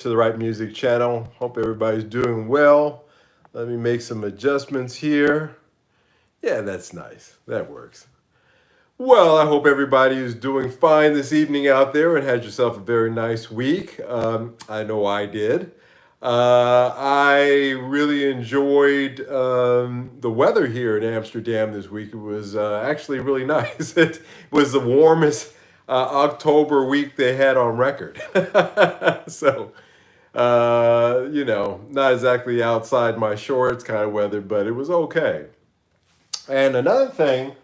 to the Right Music channel. Hope everybody's doing well. Let me make some adjustments here. Yeah, that's nice. That works. Well, I hope everybody is doing fine this evening out there and had yourself a very nice week. I know I did. I really enjoyed the weather here in Amsterdam this week. It was actually really nice. It was the warmest October week they had on record. So, not exactly outside my shorts kind of weather, but it was okay. And another thing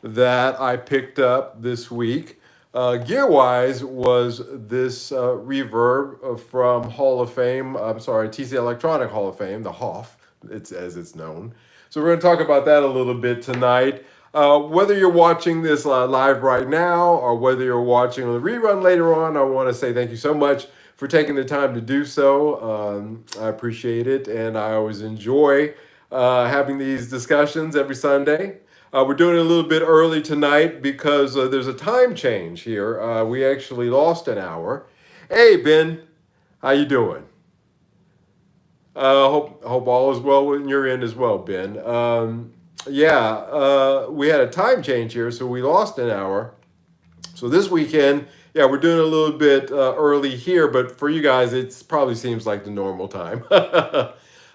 that I picked up this week, gear-wise, was this reverb from Hall of Fame. I'm sorry, TC Electronic Hall of Fame, the HOF, as it's known. So we're going to talk about that a little bit tonight. Whether you're watching this live right now or whether you're watching the rerun later on, I want to say thank you so much for taking the time to do so. I appreciate it, and I always enjoy having these discussions every Sunday. We're doing it a little bit early tonight because there's a time change here. We actually lost an hour. Hey, Ben, how you doing? Hope all is well in your end as well, Ben. We had a time change here, so we lost an hour. So this weekend, yeah, we're doing a little bit early here, but for you guys, it probably seems like the normal time.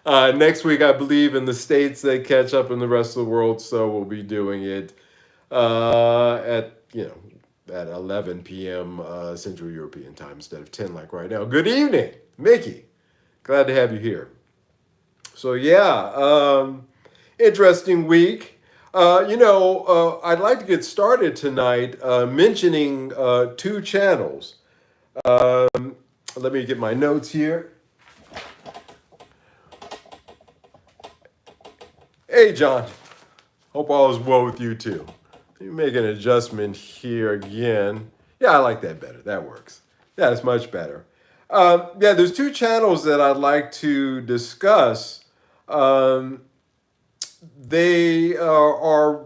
Next week, I believe in the States, they catch up in the rest of the world, so we'll be doing it at 11 p.m. Central European time instead of 10 like right now. Good evening, Mickey. Glad to have you here. So interesting week. I'd like to get started tonight mentioning two channels. Let me get my notes here. Hey, John. Hope all is well with you too. Let me make an adjustment here again. Yeah, I like that better. That works. Yeah, it's much better. There's two channels that I'd like to discuss. They are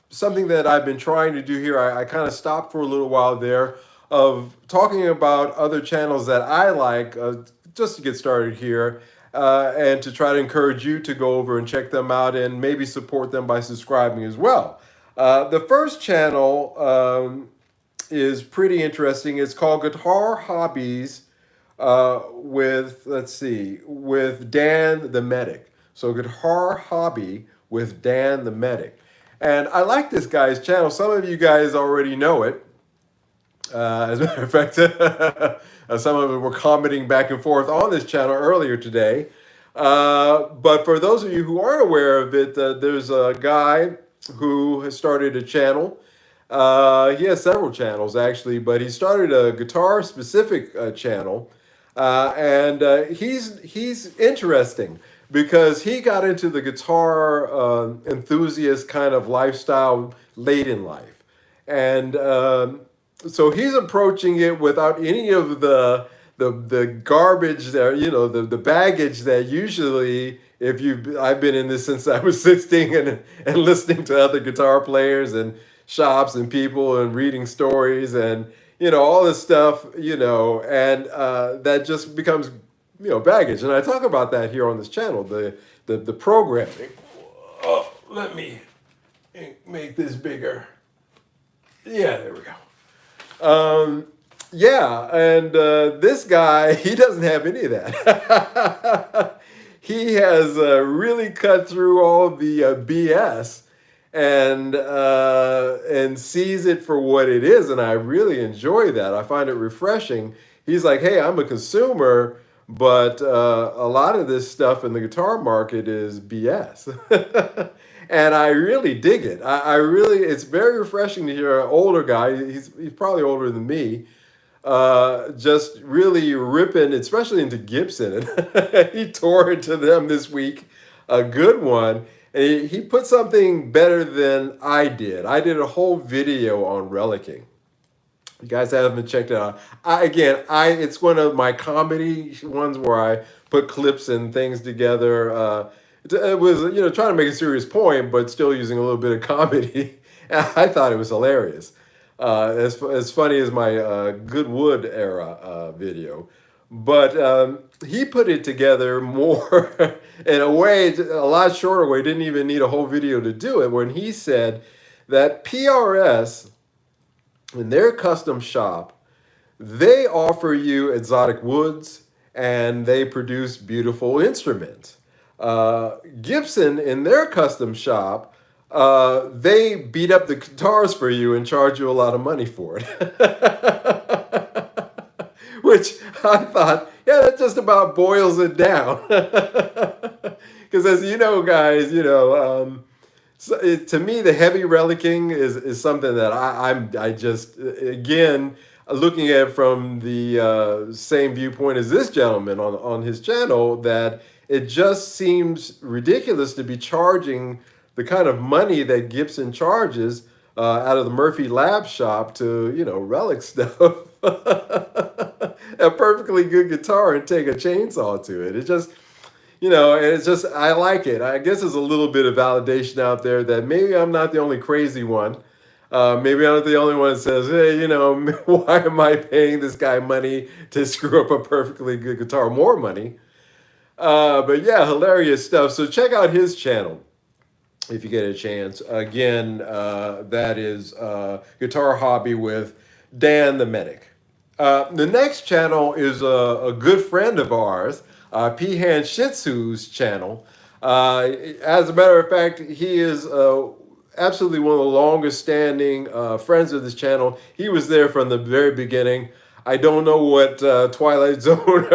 something that I've been trying to do here. I kind of stopped for a little while there of talking about other channels that I like just to get started here. And to try to encourage you to go over and check them out and maybe support them by subscribing as well. The first channel is pretty interesting. It's called Guitar Hobbies with Dan the Medic. So Guitar Hobby with Dan the Medic. And I like this guy's channel. Some of you guys already know it. As a matter of fact, some of them were commenting back and forth on this channel earlier today. But for those of you who aren't aware of it, there's a guy who has started a channel. He has several channels actually, but he started a guitar-specific channel, and he's interesting because he got into the guitar enthusiast kind of lifestyle late in life, and so he's approaching it without any of the garbage there, the baggage that usually I've been in this since I was 16 and listening to other guitar players and shops and people and reading stories and all this stuff, and that just becomes baggage. And I talk about that here on this channel, the programming. Oh, let me make this bigger. Yeah, there we go. This guy, he doesn't have any of that. He has really cut through all the BS and sees it for what it is, and I really enjoy that. I find it refreshing. He's like, hey, I'm a consumer, but a lot of this stuff in the guitar market is BS. And I really dig it. I really, it's very refreshing to hear an older guy, he's probably older than me, just really ripping, especially into Gibson. And he tore into them this week, a good one. And he put something better than I did. I did a whole video on relicking. You guys haven't checked it out. It's one of my comedy ones where I put clips and things together. It was, trying to make a serious point, but still using a little bit of comedy. I thought it was hilarious. As funny as my Goodwood era video. But he put it together more in a way, a lot shorter way, didn't even need a whole video to do it, when he said that PRS, in their custom shop, they offer you exotic woods and they produce beautiful instruments. Gibson, in their custom shop, they beat up the guitars for you and charge you a lot of money for it. Which I thought, yeah, that just about boils it down. Because as you know, guys, so to me, the heavy relicking is something that I just, again, looking at it from the same viewpoint as this gentleman on his channel, that it just seems ridiculous to be charging the kind of money that Gibson charges out of the Murphy Lab shop to, relic stuff. A perfectly good guitar and take a chainsaw to it. It just, and it's just, I like it. I guess there's a little bit of validation out there that maybe I'm not the only crazy one. Maybe I'm not the only one that says, hey, why am I paying this guy money to screw up a perfectly good guitar? More money. But yeah, hilarious stuff. So check out his channel if you get a chance. Again, that is Guitar Hobby with Dan the Medic. The next channel is a good friend of ours, Peahan Shih Tzu's channel. As a matter of fact, he is absolutely one of the longest standing friends of this channel. He was there from the very beginning. I don't know what Twilight Zone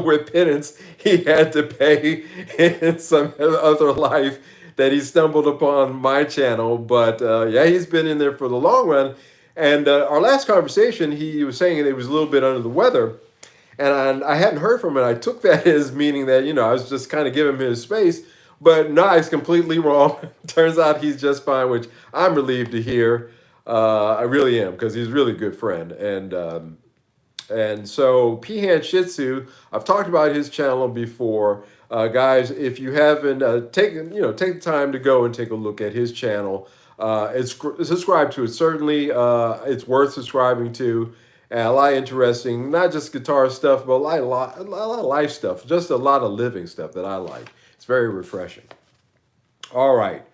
with penance he had to pay in some other life that he stumbled upon my channel. But yeah, he's been in there for the long run. And our last conversation, he was saying that he was a little bit under the weather. And I hadn't heard from him. I took that as meaning that, I was just kind of giving him his space. But no, he's completely wrong. Turns out he's just fine, which I'm relieved to hear. I really am, because he's a really good friend. And so Peahan Shih Tzu, I've talked about his channel before. Guys, if you haven't take the time to go and take a look at his channel. It's subscribe to it. Certainly, it's worth subscribing to. A lot of interesting, not just guitar stuff, but a lot of life stuff. Just a lot of living stuff that I like. It's very refreshing. All right.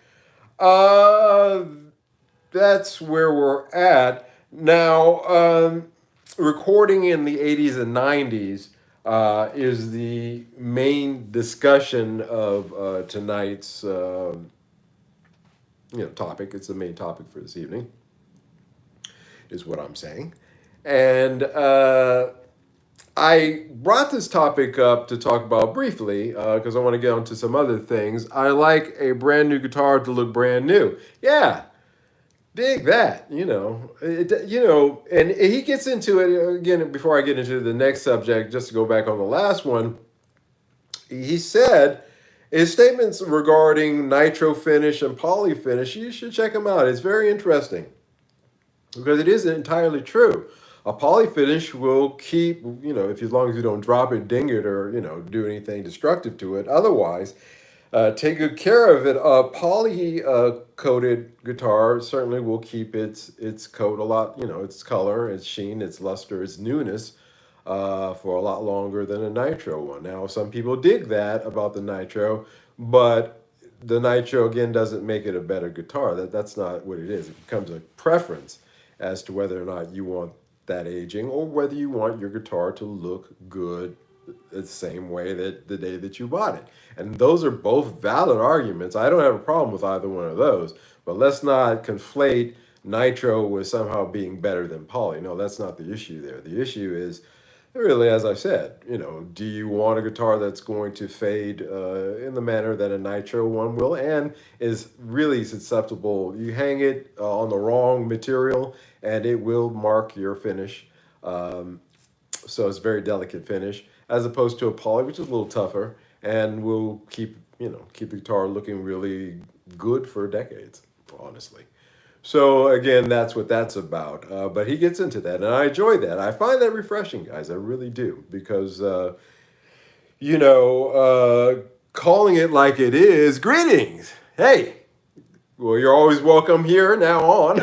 That's where we're at. Now, recording in the 80s and 90s is the main discussion of tonight's topic. It's the main topic for this evening, is what I'm saying. And I brought this topic up to talk about briefly because I want to get onto some other things. I like a brand new guitar to look brand new. Yeah, dig that. And he gets into it again. Before I get into the next subject, just to go back on the last one, he said his statements regarding nitro finish and poly finish, you should check them out. It's very interesting because it isn't entirely true. A poly finish will keep, as long as you don't drop it, ding it, or, do anything destructive to it. Otherwise, take good care of it. A poly coated guitar certainly will keep its coat a lot, its color, its sheen, its luster, its newness for a lot longer than a nitro one. Now, some people dig that about the nitro, but the nitro, again, doesn't make it a better guitar. That's not what it is. It becomes a preference as to whether or not you want that aging or whether you want your guitar to look good the same way that the day that you bought it. And those are both valid arguments. I don't have a problem with either one of those, but let's not conflate nitro with somehow being better than poly. No, that's not the issue there. The issue is really, as I said, do you want a guitar that's going to fade in the manner that a nitro one will and is really susceptible? You hang it on the wrong material and it will mark your finish. So it's a very delicate finish, as opposed to a poly, which is a little tougher and will keep the guitar looking really good for decades, honestly. So again, that's what that's about. But he gets into that, and I enjoy that. I find that refreshing, guys. I really do, because calling it like it is. Greetings. Hey. Well, you're always welcome here now on.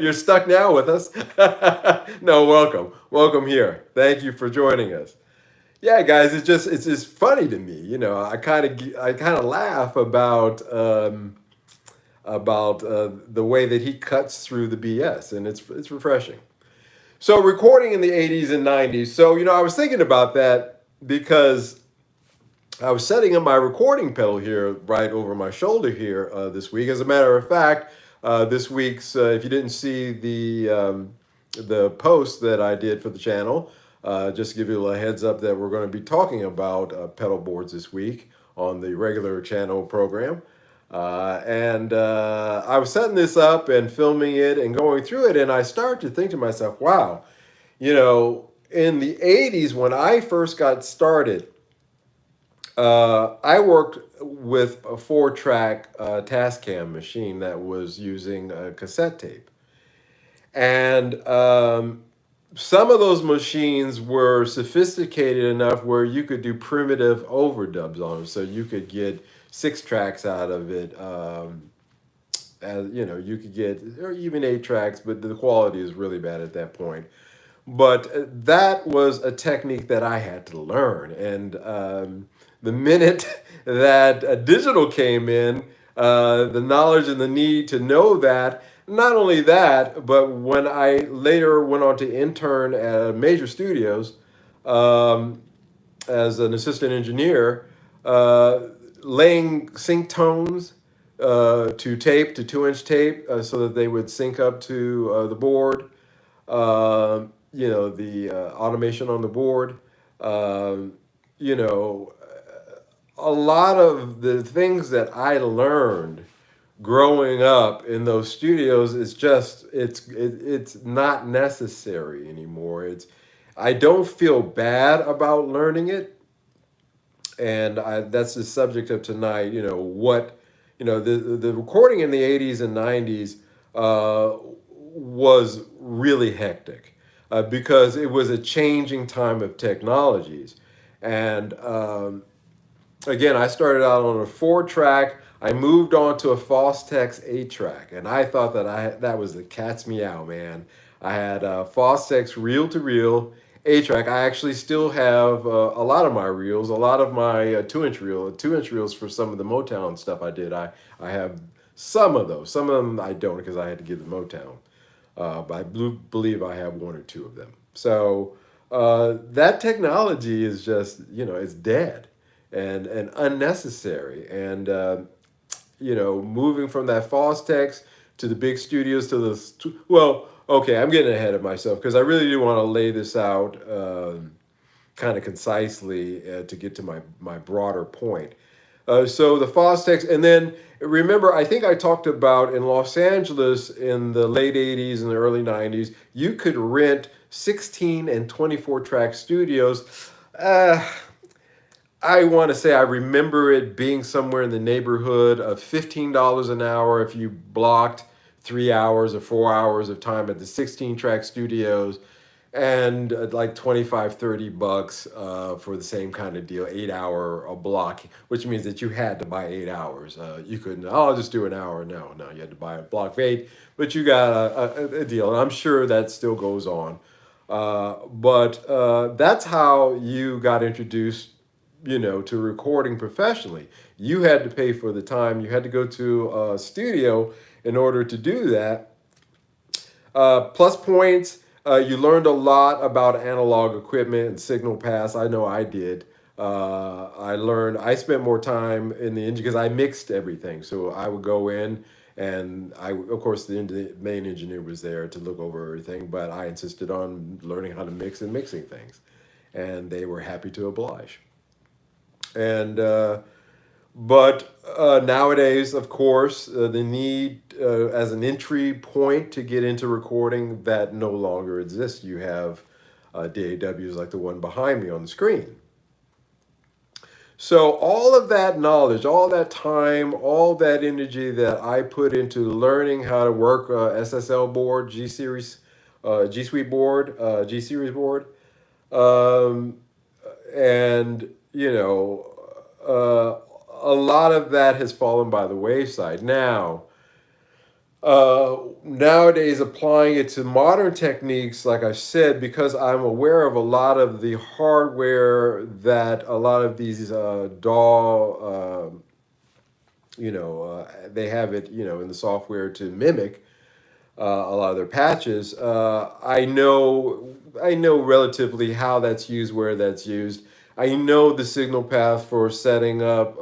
You're stuck now with us. No, welcome. Welcome here. Thank you for joining us. yeah, guys, it's just funny to me. You know, I kind of laugh about the way that he cuts through the BS, and it's refreshing. So recording in the '80s and '90s. So I was thinking about that because I was setting up my recording pedal here, right over my shoulder here this week. As a matter of fact, this week's if you didn't see the post that I did for the channel, just to give you a little heads up that we're going to be talking about pedal boards this week on the regular channel program. And I was setting this up and filming it and going through it, and I started to think to myself, wow, in the '80s when I first got started, I worked with a 4-track Tascam machine that was using cassette tape. And some of those machines were sophisticated enough where you could do primitive overdubs on them. So you could get 6 tracks out of it. You could get, or even 8 tracks, but the quality is really bad at that point. But that was a technique that I had to learn. And the minute that digital came in, the knowledge and the need to know that, not only that, but when I later went on to intern at major studios um, as an assistant engineer, uh, laying sync tones to tape, to 2-inch tape, so that they would sync up to the board, the automation on the board. Um, you know, a lot of the things that I learned growing up in those studios is just it's not necessary anymore. I don't feel bad about learning it, and that's the subject of tonight. The recording in the '80s and '90s was really hectic because it was a changing time of technologies, and again, I started out on a 4-track. I moved on to a Fostex 8-track, and I thought that was the cat's meow, man. I had a Fostex reel to reel 8-track. I actually still have a lot of my reels, a lot of my 2-inch reels for some of the Motown stuff I did. I have some of those. Some of them I don't because I had to give the Motown. But I believe I have 1 or 2 of them. So that technology is just, it's dead and unnecessary. And moving from that Fostex to the big studios to well, okay, I'm getting ahead of myself because I really do want to lay this out kind of concisely to get to my broader point. So the Fostex, and then remember, I think I talked about in Los Angeles in the late '80s and the early '90s, you could rent 16 and 24-track studios. Uh, I want to say I remember it being somewhere in the neighborhood of $15 an hour if you blocked 3 hours or 4 hours of time at the 16-track studios, and like 25, $30 for the same kind of deal, 8 hour a block, which means that you had to buy 8 hours. You couldn't, oh, I'll just do an hour. No, you had to buy a block of 8, but you got a deal. And I'm sure that still goes on. But that's how you got introduced to recording professionally. You had to pay for the time. You had to go to a studio in order to do that. Plus points, you learned a lot about analog equipment and signal pass. I know I did. I spent more time in the engine because I mixed everything. So I would go in and of course, the main engineer was there to look over everything, but I insisted on learning how to mix and mixing things. And they were happy to oblige. And but nowadays, of course, the need as an entry point to get into recording that no longer exists. You have DAWs like the one behind me on the screen. So all of that knowledge, all that time, all that energy that I put into learning how to work SSL board, G Series, G Suite board, G Series board, um, and a lot of that has fallen by the wayside. Now, Nowadays, applying it to modern techniques, like I said, because I'm aware of a lot of the hardware that a lot of these DAW, they have it, in the software to mimic a lot of their patches. I know relatively how that's used, where that's used. I know the signal path for setting up,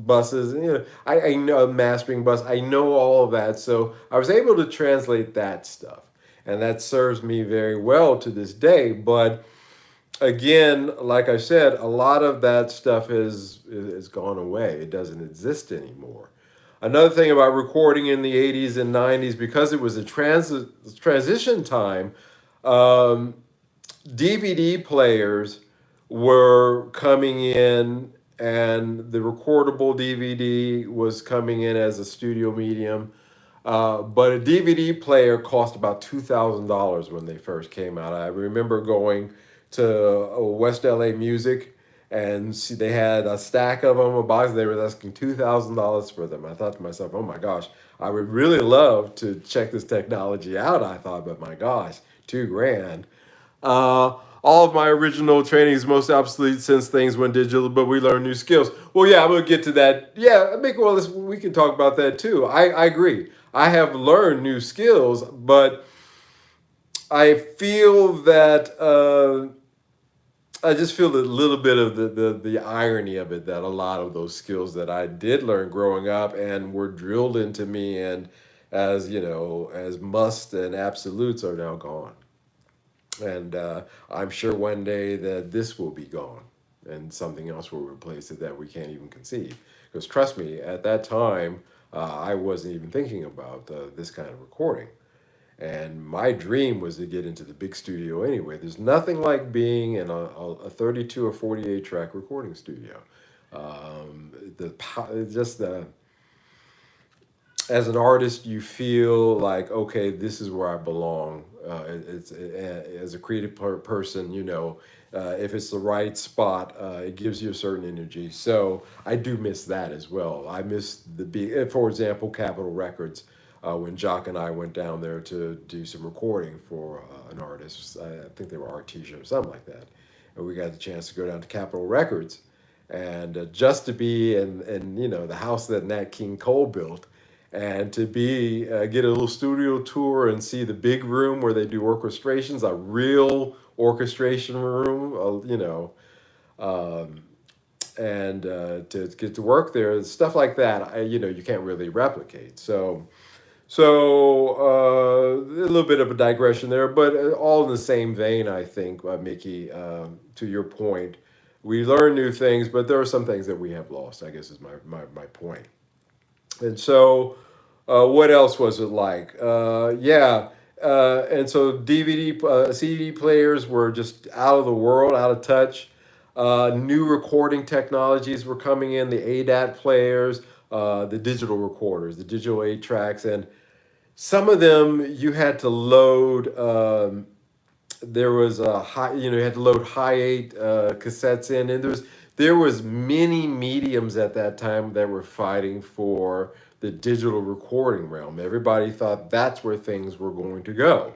buses. I know mastering bus. I know all of that, so I was able to translate that stuff, and that serves me very well to this day. But again, like I said, a lot of that stuff is gone away. It doesn't exist anymore. Another thing about recording in the 80s and 90s, because it was a transition time, um, DVD players were coming in, and the recordable DVD was coming in as a studio medium. But a DVD player cost about $2,000 when they first came out. I remember going to West LA Music, and see, they had a stack of them, a box. They were asking $2,000 for them. I thought to myself, "Oh my gosh, I would really love to check this technology out." I thought, but my gosh, 2 grand. All of my original training is most obsolete since things went digital, but we learn new skills. Well, yeah, I'm gonna get to that. Yeah, we can talk about that too. I agree. I have learned new skills, but I feel that I just feel a little bit of the irony of it, that a lot of those skills that I did learn growing up and were drilled into me, and as must and absolutes, are now gone. And I'm sure one day that this will be gone and something else will replace it that we can't even conceive. Because trust me, at that time, I wasn't even thinking about this kind of recording. And my dream was to get into the big studio anyway. There's nothing like being in a 32 or 48 track recording studio. Just the as an artist, you feel like, okay, this is where I belong. As a creative person, if it's the right spot, it gives you a certain energy. So I do miss that as well. I miss for example, Capitol Records. When Jock and I went down there to do some recording for an artist, I think they were Artesia or something like that, and we got the chance to go down to Capitol Records, and just to be in the house that Nat King Cole built, and to be get a little studio tour and see the big room where they do orchestrations, a real orchestration room, um, and to get to work there, stuff like that. You can't really replicate. So a little bit of a digression there, but all in the same vein, I think, Mickey. To your point, we learn new things, but there are some things that we have lost. I guess is my point. And so, what else was it like? Yeah. And so DVD, CD players were just out of the world, out of touch. New recording technologies were coming in, the ADAT players, the digital recorders, the digital 8 tracks, and some of them you had to load. There was a high, you had to load high eight cassettes in, and there was many mediums at that time that were fighting for the digital recording realm. Everybody thought that's where things were going to go.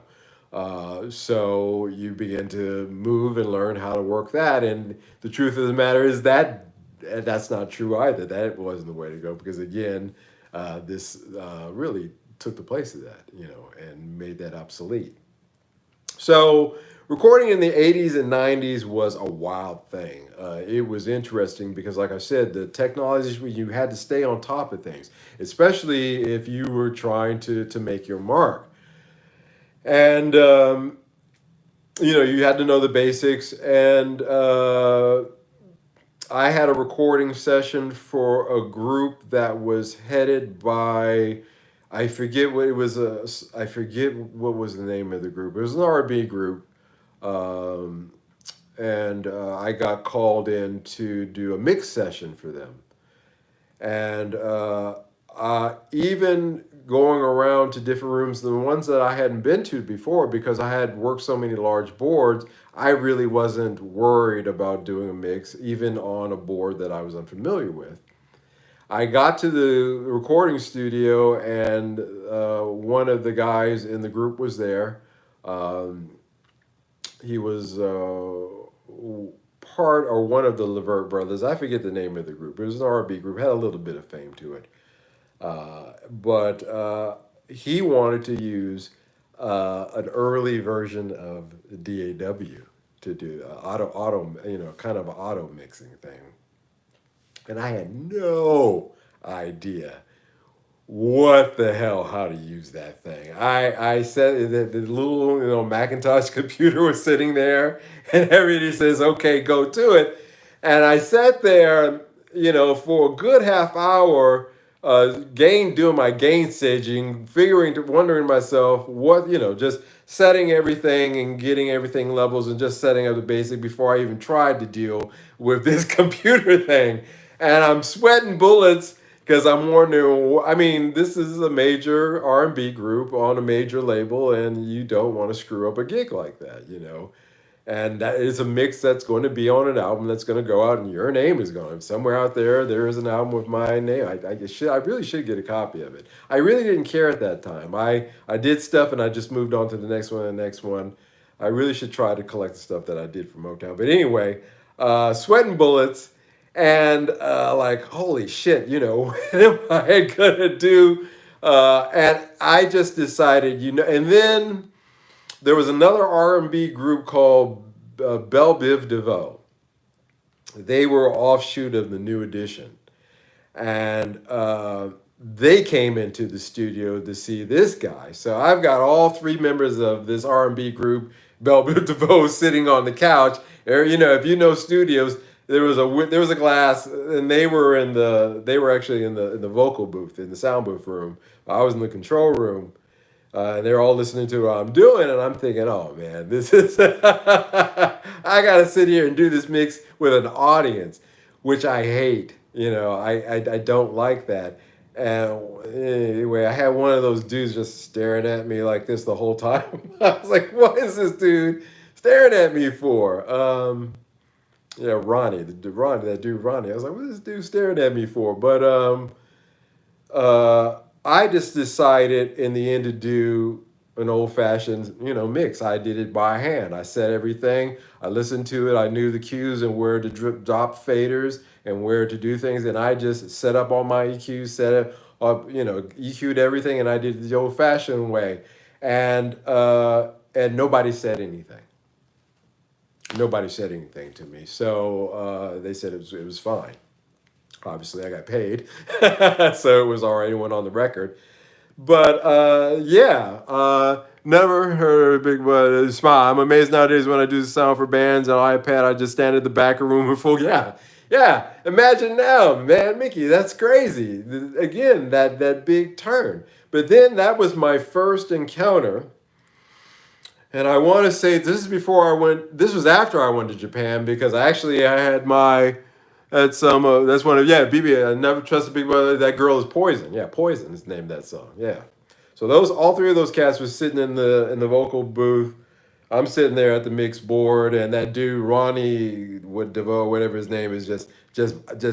So you begin to move and learn how to work that, and the truth of the matter is that that's not true either. That wasn't the way to go, because again, this really took the place of that, and made that obsolete. So recording in the 80s and 90s was a wild thing. It was interesting because, like I said, the technologies where you had to stay on top of things, especially if you were trying to make your mark. And, you had to know the basics. And I had a recording session for a group that was headed by, I forget what it was. I forget what was the name of the group. It was an R&B group, um, and I got called in to do a mix session for them. And even going around to different rooms, the ones that I hadn't been to before, because I had worked so many large boards, I really wasn't worried about doing a mix, even on a board that I was unfamiliar with. I got to the recording studio, and one of the guys in the group was there. Um, he was part or one of the Levert brothers. I forget the name of the group. It was an R&B group. Had a little bit of fame to it, but he wanted to use an early version of DAW to do auto, kind of an auto mixing thing, and I had no idea what the hell how to use that thing. I said that the little Macintosh computer was sitting there, and everybody says, "Okay, go to it," and I sat there, for a good half hour, doing my gain staging, wondering myself what, just setting everything and getting everything levels and just setting up the basic before I even tried to deal with this computer thing, and I'm sweating bullets because I'm wondering. I mean, this is a major R&B group on a major label, and you don't want to screw up a gig like that. And that is a mix that's going to be on an album that's going to go out, and your name is going somewhere out there. There is an album with my name. I really should get a copy of it. I really didn't care at that time. I did stuff, and I just moved on to the next one and the next one. I really should try to collect the stuff that I did from Motown. But anyway, sweating bullets, and like, holy shit, what am I gonna do? And I just decided, and then there was another R&B group called Belle Biv DeVoe. They were an offshoot of the New Edition, and they came into the studio to see this guy. So I've got all three members of this R&B group, Belle Biv DeVoe, sitting on the couch. Or, if you know studios, there was a glass, and they were actually in the vocal booth, in the sound booth room. I was in the control room, and they're all listening to what I'm doing, and I'm thinking, oh man, this is I gotta sit here and do this mix with an audience, which I hate. I don't like that. And anyway, I had one of those dudes just staring at me like this the whole time. I was like, what is this dude staring at me for? Yeah, Ronnie, that dude Ronnie. I was like, what is this dude staring at me for? But I just decided in the end to do an old fashioned, mix. I did it by hand. I set everything. I listened to it. I knew the cues and where to drop faders and where to do things. And I just set up all my EQs, set it up, EQ'd everything, and I did it the old fashioned way. And nobody said anything. Nobody said anything to me. So they said it was fine. Obviously, I got paid, so it was all right. It went on the record. But yeah, never heard of Big Bud Smile. I'm amazed nowadays when I do the sound for bands on iPad, I just stand at the back of a room with full. Yeah, yeah. Imagine now, man, Mickey. That's crazy. Again, that big turn. But then that was my first encounter. And I want to say this is before I went. This was after I went to Japan, because I had my that's some that's one of BB. I never trust a big brother. That girl is Poison. Yeah, Poison is named that song. Yeah. So all three of those cats was sitting in the vocal booth. I'm sitting there at the mix board, and that dude Ronnie DeVoe, whatever his name is, just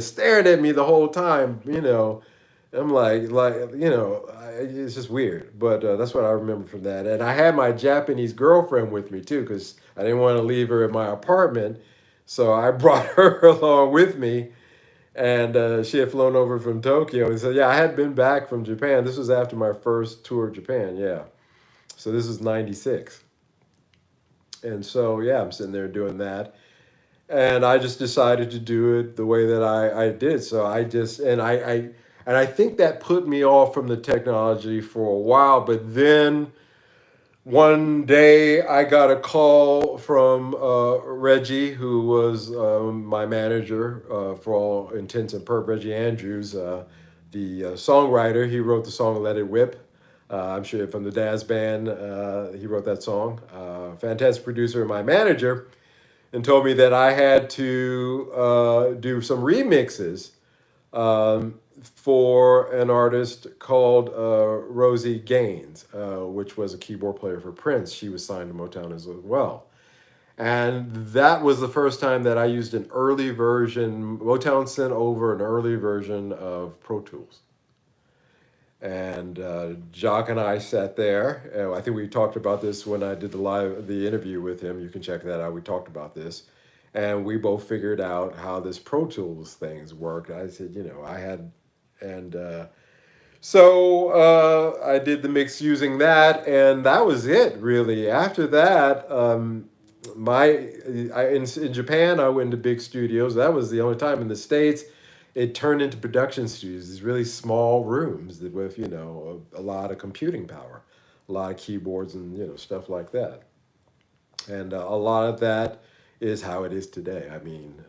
staring at me the whole time. I'm it's just weird. But that's what I remember from that. And I had my Japanese girlfriend with me too, because I didn't want to leave her in my apartment. So I brought her along with me, and she had flown over from Tokyo. And so, yeah, I had been back from Japan. This was after my first tour of Japan, yeah. So this was 96. And so, yeah, I'm sitting there doing that. And I just decided to do it the way that I did. So I think that put me off from the technology for a while. But then one day I got a call from Reggie, who was my manager for all intents and purposes. Reggie Andrews, the songwriter. He wrote the song "Let It Whip." I'm sure from the Daz Band. He wrote that song. Fantastic producer and my manager, and told me that I had to do some remixes for an artist called Rosie Gaines, which was a keyboard player for Prince. She was signed to Motown as well. And that was the first time that I used an early version. Motown sent over an early version of Pro Tools. And Jock and I sat there. And I think we talked about this when I did the interview with him. You can check that out. We talked about this, and we both figured out how this Pro Tools things worked. I said, I had, and so I did the mix using that, and that was it really. After that, in Japan, I went to big studios. That was the only time. In the States, it turned into production studios, these really small rooms with a lot of computing power, a lot of keyboards and stuff like that. And a lot of that is how it is today. I mean,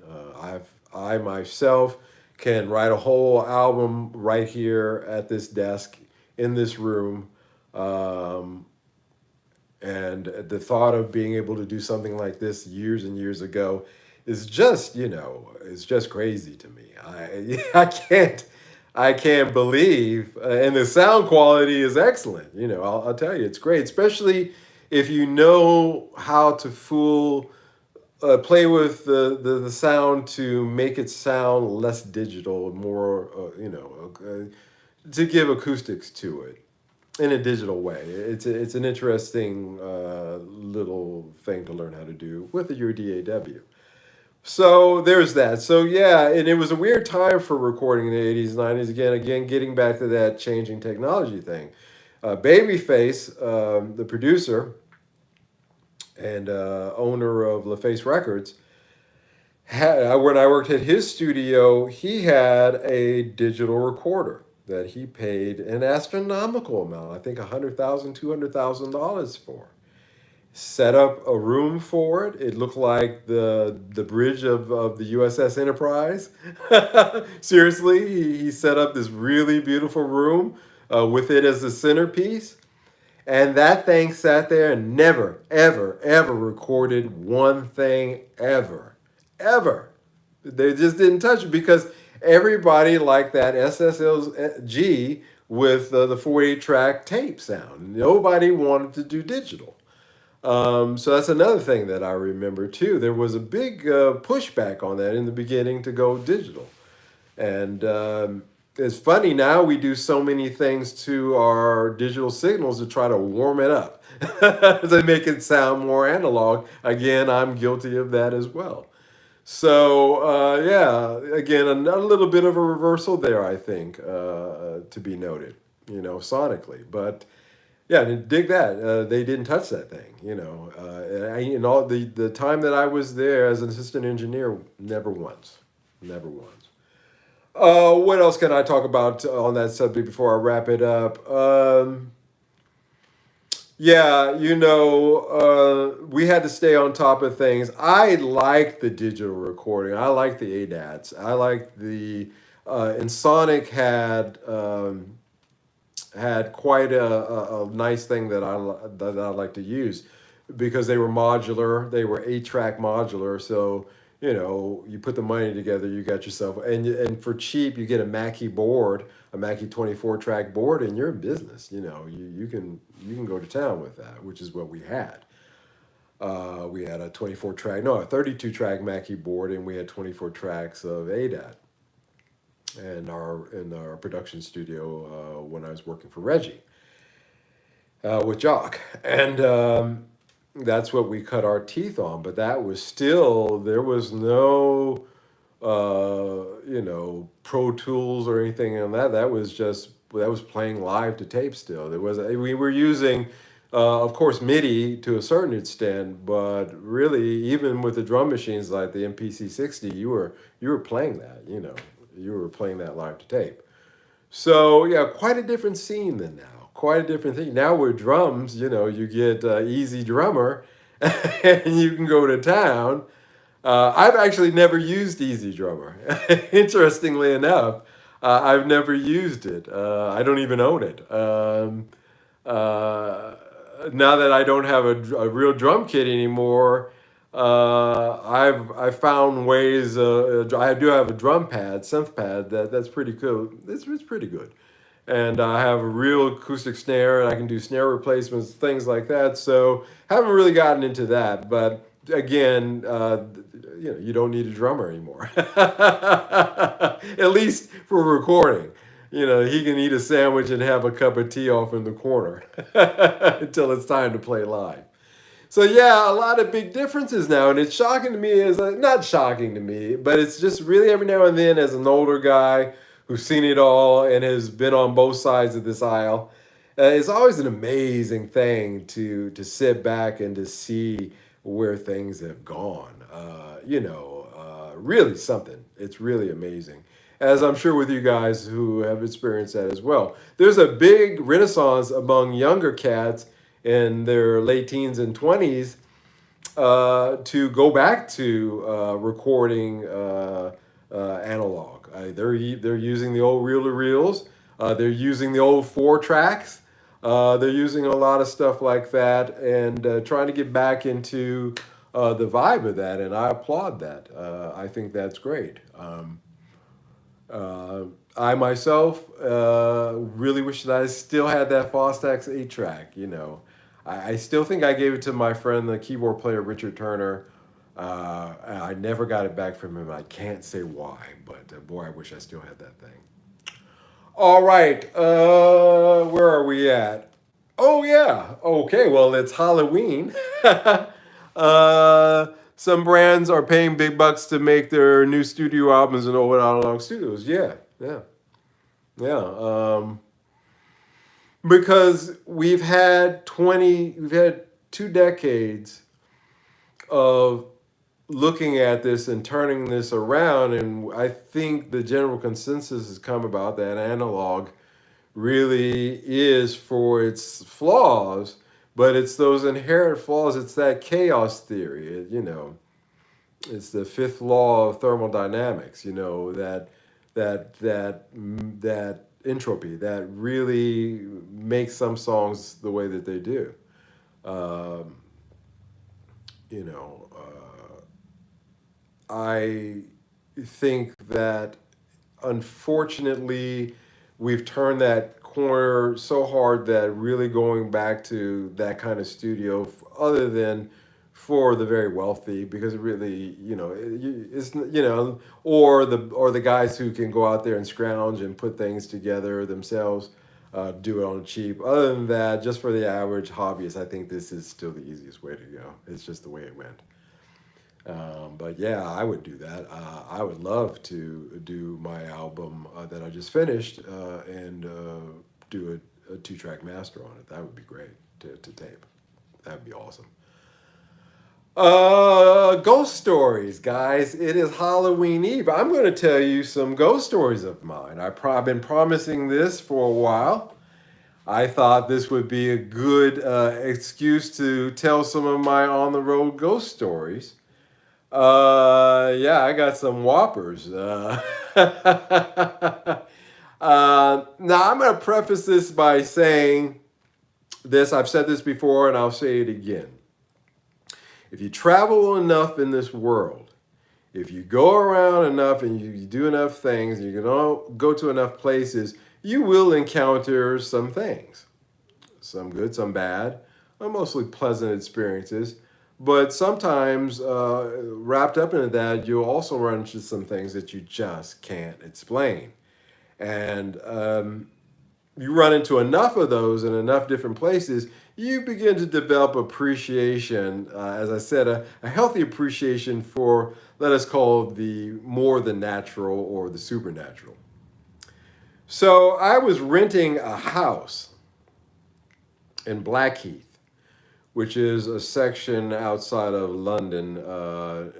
I myself can write a whole album right here at this desk in this room. Um, and the thought of being able to do something like this years and years ago is just, it's just crazy to me. I can't believe, and the sound quality is excellent. I'll tell you, it's great, especially if you know how to play with the sound to make it sound less digital, more, to give acoustics to it in a digital way. It's an interesting little thing to learn how to do with your DAW. So there's that. So yeah, and it was a weird time for recording in the 80s, 90s. Again, getting back to that changing technology thing. Babyface, the producer and owner of LaFace Records, when I worked at his studio, he had a digital recorder that he paid an astronomical amount. I think $100,000, $200,000 for. Set up a room for it. It looked like the bridge of the USS Enterprise. Seriously, he set up this really beautiful room with it as the centerpiece. And that thing sat there and never, ever, ever recorded one thing ever. Ever. They just didn't touch it because everybody liked that SSLG with the 48 track tape sound. Nobody wanted to do digital. So that's another thing that I remember too. There was a big pushback on that in the beginning to go digital. And it's funny now we do so many things to our digital signals to try to warm it up to make it sound more analog. Again, I'm guilty of that as well. So yeah, again, a little bit of a reversal there, I think, to be noted, sonically. But yeah, and dig that. They didn't touch that thing, and all the time that I was there as an assistant engineer, never once, never once. What else can I talk about on that subject before I wrap it up? Yeah, we had to stay on top of things. I like the digital recording. I like the ADATs. I like and Sonic had quite a nice thing that I like to use because they were modular. They were 8-track modular. So, you put the money together, you got yourself, and for cheap, you get a Mackie board, a Mackie 24-track board, and you're in business. You can go to town with that, which is what we had. We had a 24-track, no, a 32-track Mackie board, and we had 24 tracks of ADAT in our production studio when I was working for Reggie with Jock, and that's what we cut our teeth on. But that was still there was no Pro Tools or anything on that. That was playing live to tape. Still, we were using. Of course, MIDI to a certain extent, but really, even with the drum machines like the MPC 60, you were playing that. You were playing that live to tape. So yeah, quite a different scene than now. Quite a different thing. Now with drums, you get Easy Drummer, and you can go to town. I've actually never used Easy Drummer. Interestingly enough, I've never used it. I don't even own it. Now that I don't have a real drum kit anymore, I've found ways. I do have a drum pad, synth pad that's pretty cool. It's pretty good, and I have a real acoustic snare, and I can do snare replacements, things like that. So haven't really gotten into that, but again, you don't need a drummer anymore. At least for recording. He can eat a sandwich and have a cup of tea off in the corner until it's time to play live. So yeah, a lot of big differences now, and it's shocking to me as not shocking to me, but it's just really every now and then as an older guy who's seen it all and has been on both sides of this aisle. It's always an amazing thing to sit back and to see where things have gone. Really something. It's really amazing. As I'm sure with you guys who have experienced that as well. There's a big renaissance among younger cats in their late teens and 20s to go back to recording analog. They're using the old reel to reels. They're using the old 4 tracks. They're using a lot of stuff like that and trying to get back into the vibe of that. And I applaud that. I think that's great. I myself really wish that I still had that Fostax 8-track. I still think I gave it to my friend, the keyboard player Richard Turner. And I never got it back from him. I can't say why, but boy, I wish I still had that thing. All right, where are we at? Oh yeah, okay. Well, it's Halloween. Some brands are paying big bucks to make their new studio albums in old analog studios. Yeah, yeah, yeah. Because we've had 2 decades of looking at this and turning this around, and I think the general consensus has come about that analog really is, for its flaws, but it's those inherent flaws. It's that chaos theory. It's the fifth law of thermodynamics. That entropy that really makes some songs the way that they do. You know, I think that unfortunately we've turned that corner so hard that really going back to that kind of studio, other than for the very wealthy, because it really, it's or the guys who can go out there and scrounge and put things together themselves, do it on cheap. Other than that, just for the average hobbyist, I think this is still the easiest way to go. It's just the way it went. But yeah, I would do that. I would love to do my album that I just finished and do a 2-track master on it. That would be great to tape. That would be awesome. Ghost stories, guys. It is Halloween Eve. I'm going to tell you some ghost stories of mine. I've been promising this for a while. I thought this would be a good excuse to tell some of my on-the-road ghost stories. Yeah, I got some whoppers. Now, I'm going to preface this by saying this. I've said this before, and I'll say it again. If you travel enough in this world, if you go around enough and you do enough things, and you can go to enough places, you will encounter some things. Some good, some bad, mostly pleasant experiences. But sometimes, wrapped up into that, you'll also run into some things that you just can't explain. And you run into enough of those in enough different places, you begin to develop appreciation, as I said, a healthy appreciation for, let us call it, the more than natural or the supernatural. So I was renting a house in Blackheath, which is a section outside of London.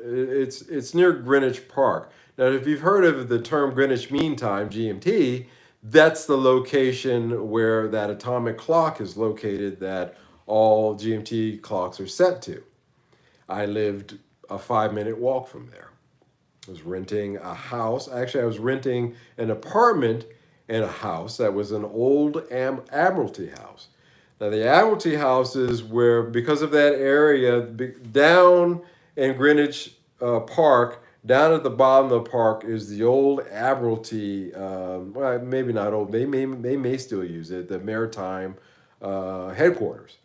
It's near Greenwich Park. Now, if you've heard of the term Greenwich Mean Time, GMT, that's the location where that atomic clock is located that all GMT clocks are set to. I lived a 5-minute walk from there. I was renting a house. Actually, I was renting an apartment in a house that was an old Admiralty house. Now, the Admiralty House is where, because of that area, down in Greenwich Park, down at the bottom of the park is the old Admiralty, well, maybe not old, they may still use it, the maritime headquarters.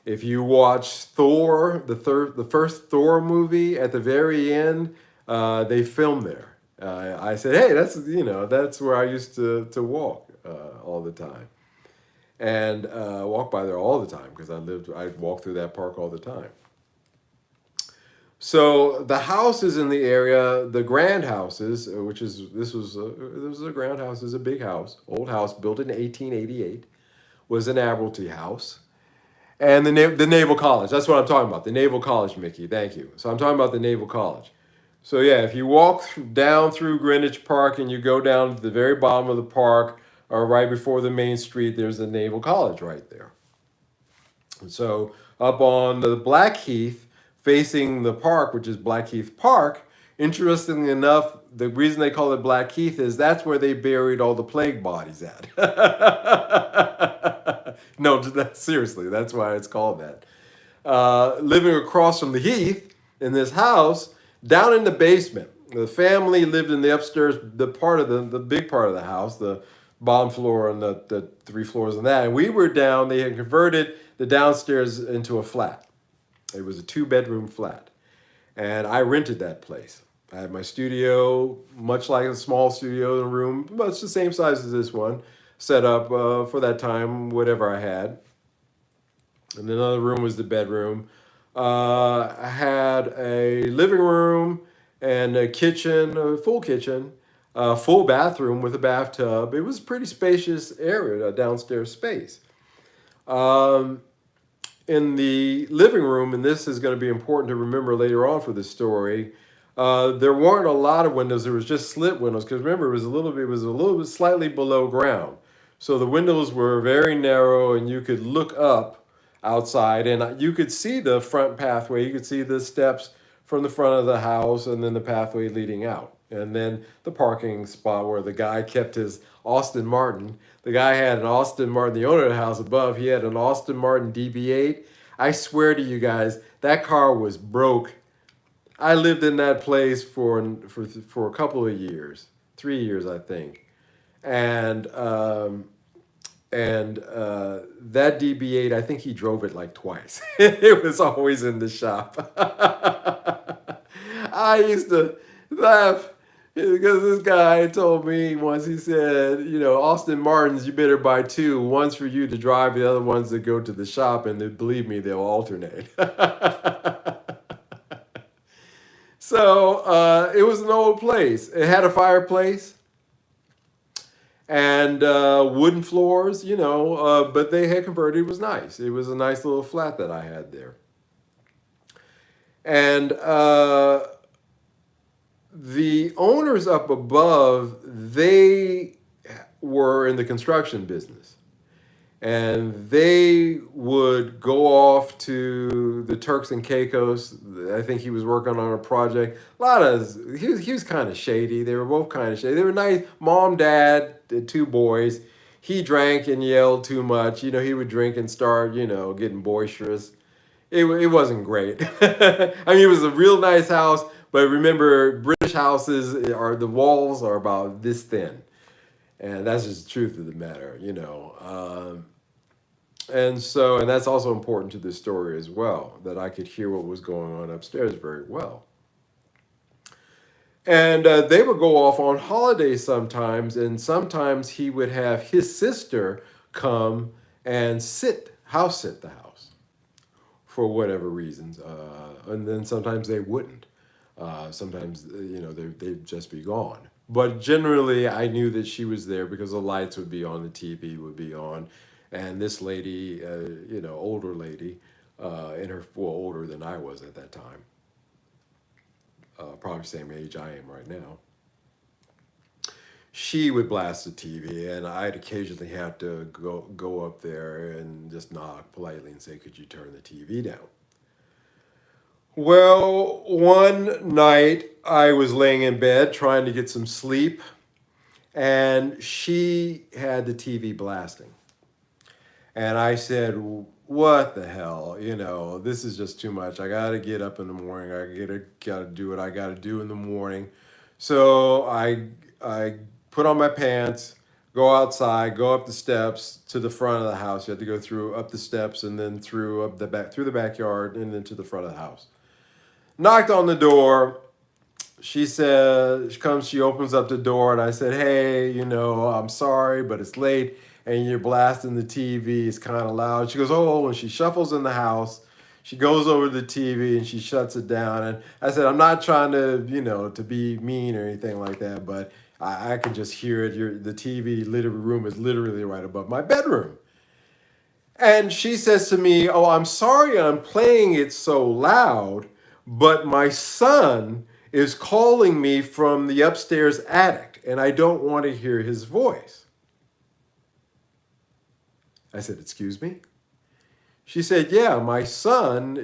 If you watch Thor, the first Thor movie, at the very end, they filmed there. I said, hey, that's where I used to walk all the time, and walk by there all the time because I'd walk through that park all the time. So the houses in the area, the grand houses, which is this was a grand house, is a big house, old house built in 1888, was an Admiralty house, and the Naval College. That's what I'm talking about. The Naval College, Mickey. Thank you. So I'm talking about the Naval College. So yeah, if you walk down through Greenwich Park and you go down to the very bottom of the park, or right before the main street, there's the Naval College right there. And so up on the Blackheath, facing the park, which is Blackheath Park, interestingly enough, the reason they call it Blackheath is that's where they buried all the plague bodies at. No, seriously, that's why it's called that. Living across from the Heath in this house, down in the basement, the family lived in the upstairs, the part of the big part of the house, the bottom floor and the three floors and that. And we were down, they had converted the downstairs into a flat. It was a 2-bedroom flat. And I rented that place. I had my studio, much like a small studio in a room, much the same size as this one, set up for that time, whatever I had. And another room was the bedroom. I had a living room and a kitchen, a full kitchen, a full bathroom with a bathtub. It was a pretty spacious area, a downstairs space. In the living room, and this is going to be important to remember later on for the story, there weren't a lot of windows. There was just slit windows because remember, it was a little bit slightly below ground. So the windows were very narrow, and you could look up outside, and you could see the front pathway. You could see the steps from the front of the house, and then the pathway leading out, and then the parking spot where the guy kept his Austin Martin. The guy had an Austin Martin. The owner of the house above, he had an Austin Martin DB8. I swear to you guys, that car was broke. I lived in that place for a couple of years, 3 years, I think, and that DB8, I think he drove it like twice. It was always in the shop. I used to laugh because this guy told me once, he said, Austin Martins, you better buy two. One's for you to drive, the other one's to go to the shop, and believe me, they'll alternate. So it was an old place. It had a fireplace and wooden floors, but they had converted. It was nice. It was a nice little flat that I had there. And the owners up above, they were in the construction business. And they would go off to the Turks and Caicos. I think he was working on a project. He was kind of shady. They were both kind of shady. They were nice. Mom, dad, the two boys. He drank and yelled too much. He would drink and start, getting boisterous. It wasn't great. I mean, it was a real nice house, but remember, British houses the walls are about this thin. And that's just the truth of the matter, and that's also important to this story as well, that I could hear what was going on upstairs very well. And they would go off on holidays sometimes, and sometimes he would have his sister come and house sit the house for whatever reasons. And then sometimes they wouldn't. Sometimes, they'd just be gone. But generally, I knew that she was there because the lights would be on, the TV would be on, and this lady, older lady, older than I was at that time, probably same age I am right now. She would blast the TV, and I'd occasionally have to go up there and just knock politely and say, "Could you turn the TV down?" Well, one night I was laying in bed trying to get some sleep, and she had the TV blasting. And I said, "What the hell? This is just too much. I got to get up in the morning. I got to do what I got to do in the morning." So I put on my pants, go outside, go up the steps to the front of the house. You have to go through up the steps and then through up the back through the backyard and then to the front of the house. Knocked on the door. She said she comes, she opens up the door, and I said, "Hey, I'm sorry, but it's late and you're blasting the TV. It's kind of loud." She goes, "Oh," and she shuffles in the house. She goes over to the TV and she shuts it down. And I said, "I'm not trying to, to be mean or anything like that, but I can just hear it. The TV living room is literally right above my bedroom." And she says to me, "Oh, I'm sorry I'm playing it so loud, but my son is calling me from the upstairs attic and I don't want to hear his voice." I said, "Excuse me?" She said, "Yeah, my son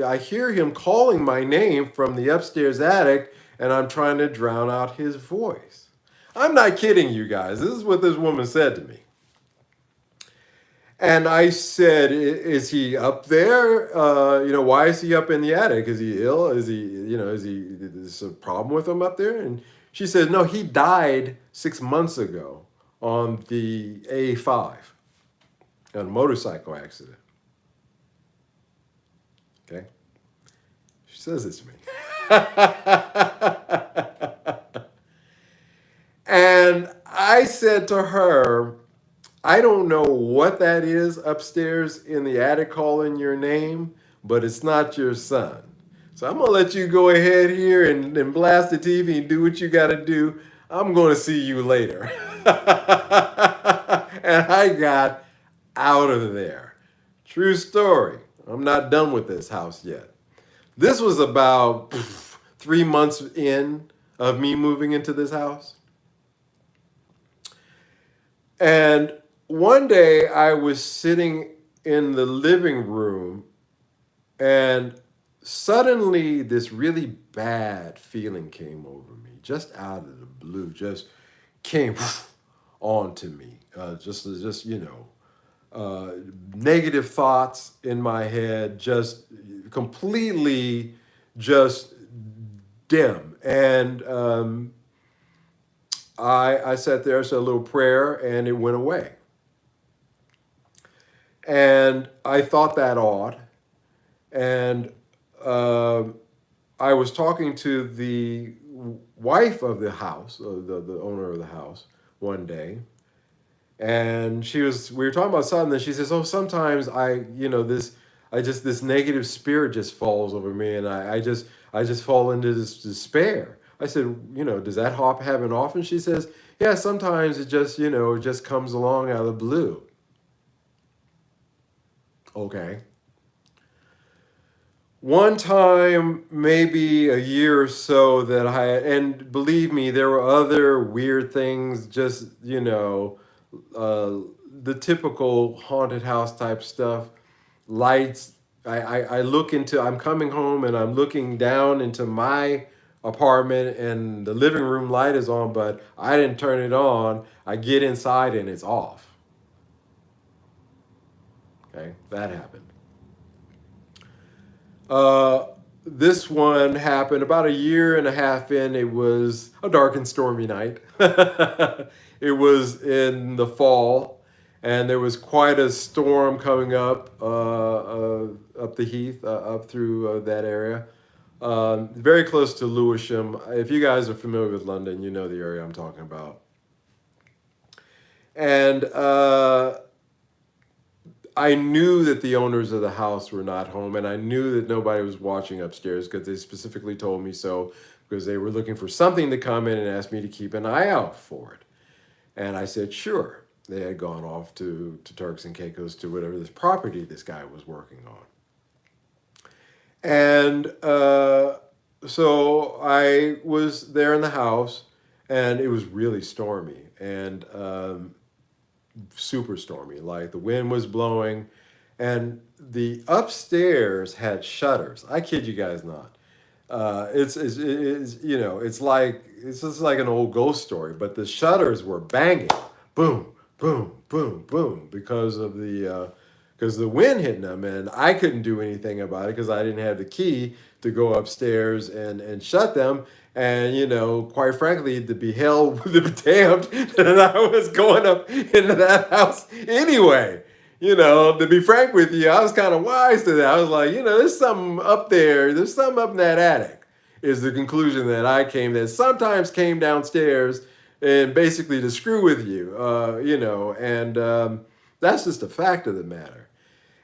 I hear him calling my name from the upstairs attic and I'm trying to drown out his voice." I'm not kidding you guys. This is what this woman said to me. And I said, "Is he up there? Why is he up in the attic? Is he ill? Is a problem with him up there?" And she said, "No, he died 6 months ago on the A5, on a motorcycle accident." Okay. She says this to me. And I said to her, "I don't know what that is upstairs in the attic calling your name, but it's not your son. So I'm going to let you go ahead here and blast the TV and do what you got to do. I'm going to see you later." And I got out of there. True story. I'm not done with this house yet. This was about 3 months in of me moving into this house. And one day I was sitting in the living room and suddenly this really bad feeling came over me, just out of the blue, just came onto me. Negative thoughts in my head, just completely just dim. And I sat there, said a little prayer, and it went away. And I thought that odd. And I was talking to the wife of the house, the owner of the house, one day. And we were talking about something, and she says, "Oh, sometimes this negative spirit just falls over me, and I just fall into this despair." I said, "Does that happen often?" She says, "Yeah, sometimes it just comes along out of the blue." Okay. One time, maybe a year or so and believe me, there were other weird things, just, uh, the typical haunted house type stuff. Lights. I'm coming home and I'm looking down into my apartment and the living room light is on, but I didn't turn it on. I get inside and it's off. Okay, that happened. Uh, this one happened about a year and a half in. It was a dark and stormy night. It was in the fall, and there was quite a storm coming up the heath, up through that area. Very close to Lewisham. If you guys are familiar with London, you know the area I'm talking about. And I knew that the owners of the house were not home, and I knew that nobody was watching upstairs because they specifically told me so, because they were looking for something to come in and ask me to keep an eye out for it. And I said, sure. They had gone off to Turks and Caicos to whatever this property this guy was working on. And so I was there in the house, and it was really stormy and super stormy. Like the wind was blowing, and the upstairs had shutters. I kid you guys not. It's just like an old ghost story, but the shutters were banging, boom, boom, boom, boom, because the wind hitting them, and I couldn't do anything about it because I didn't have the key to go upstairs and shut them. And, quite frankly, to be held to be damned that I was going up into that house anyway. To be frank with you, I was kind of wise to that. I was like, there's something up there. There's something up in that attic, is the conclusion that I came, that sometimes came downstairs and basically to screw with you, and that's just a fact of the matter.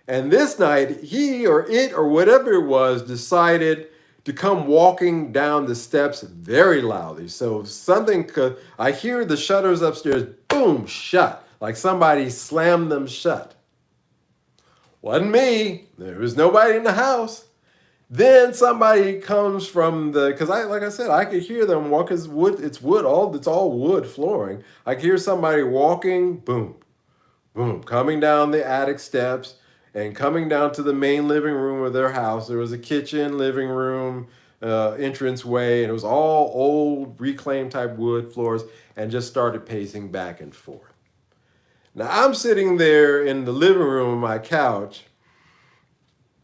And this night, he or it or whatever it was decided to come walking down the steps very loudly. So something could, I hear the shutters upstairs, boom, shut, like somebody slammed them shut. Wasn't me. There was nobody in the house. Then somebody comes from because like I said, I could hear them walk. It's wood. It's wood. It's all wood flooring. I could hear somebody walking. Boom, boom, coming down the attic steps and coming down to the main living room of their house. There was a kitchen, living room, entranceway, and it was all old reclaimed type wood floors, and just started pacing back and forth. Now I'm sitting there in the living room on my couch,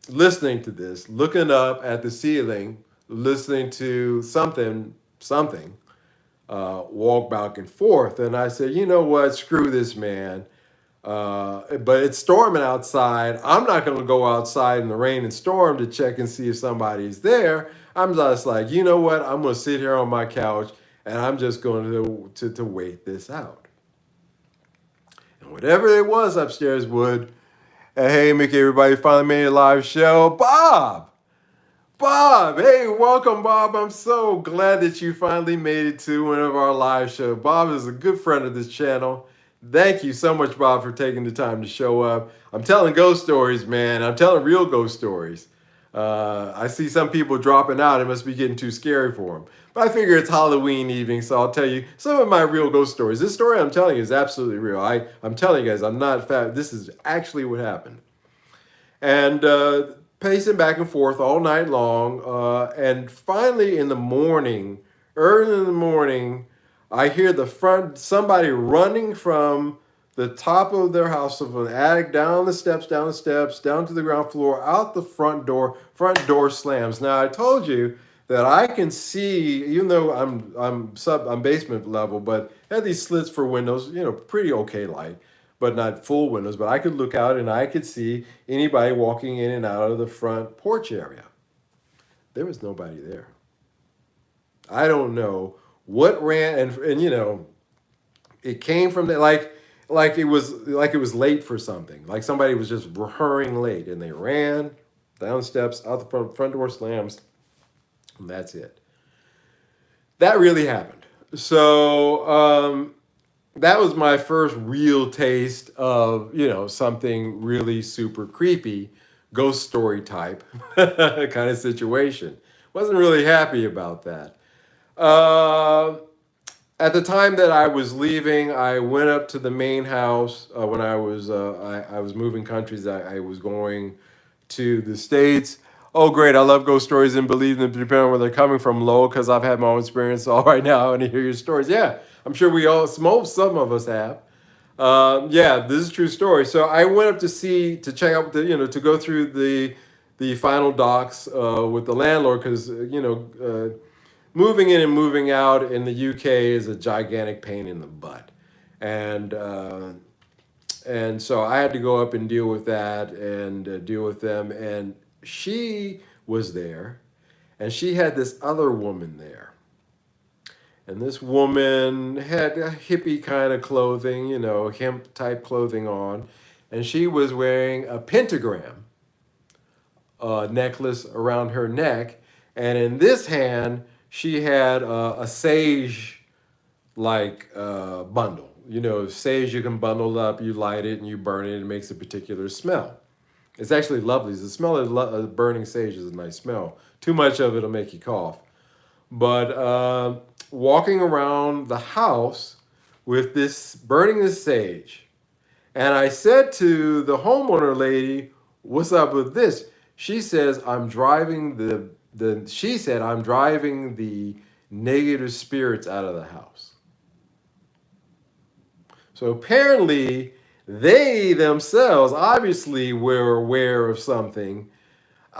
listening to this, looking up at the ceiling, listening to something walk back and forth. And I said, you know what? Screw this man. But it's storming outside. I'm not going to go outside in the rain and storm to check and see if somebody's there. I'm just like, you know what? I'm going to sit here on my couch and I'm just going to wait this out. And whatever it was upstairs would. Hey, Mickey, everybody finally made a live show. Bob, hey, welcome, Bob. I'm so glad that you finally made it to one of our live shows. Bob is a good friend of this channel. Thank you so much, Bob, for taking the time to show up. I'm telling ghost stories, man. I'm telling real ghost stories. I see some people dropping out. It must be getting too scary for them. But I figure it's Halloween evening, so I'll tell you some of my real ghost stories. This story I'm telling you is absolutely real. I'm telling you guys, I'm not fat. This is actually what happened. And pacing back and forth all night long. And finally in the morning, early in the morning, I hear somebody running from the top of their house, of an attic, down the steps, down to the ground floor, out the front door. Front door slams. Now I told you that I can see, even though I'm basement level, but had these slits for windows, pretty okay light, but not full windows. But I could look out and I could see anybody walking in and out of the front porch area. There was nobody there. I don't know what ran, and it came from the, like it was late for something, like somebody was just hurrying late, and they ran down the steps, out the front door slams, and that's it. That really happened. So that was my first real taste of something really super creepy, ghost story type kind of situation. Wasn't really happy about that. At the time that I was leaving, I went up to the main house when I was moving countries. I was going to the States. Oh, great. I love ghost stories and believe them depending on where they're coming from, Lowell, because I've had my own experience all right now. I want to hear your stories. Yeah, I'm sure some of us have. Yeah, this is a true story. So I went up to check out to go through the final docs with the landlord, because moving in and moving out in the UK is a gigantic pain in the butt, and so I had to go up and deal with that and deal with them. And she was there, and she had this other woman there, and this woman had a hippie kind of clothing, hemp type clothing on, and she was wearing a pentagram necklace around her neck, and in this hand she had a sage bundle. Sage you can bundle up, you light it and you burn it, and it makes a particular smell. It's actually lovely. The smell of burning sage is a nice smell. Too much of it will make you cough. But walking around the house with burning this sage. And I said to the homeowner lady, "What's up with this?" She says, I'm driving I'm driving the negative spirits out of the house. So apparently they themselves obviously were aware of something.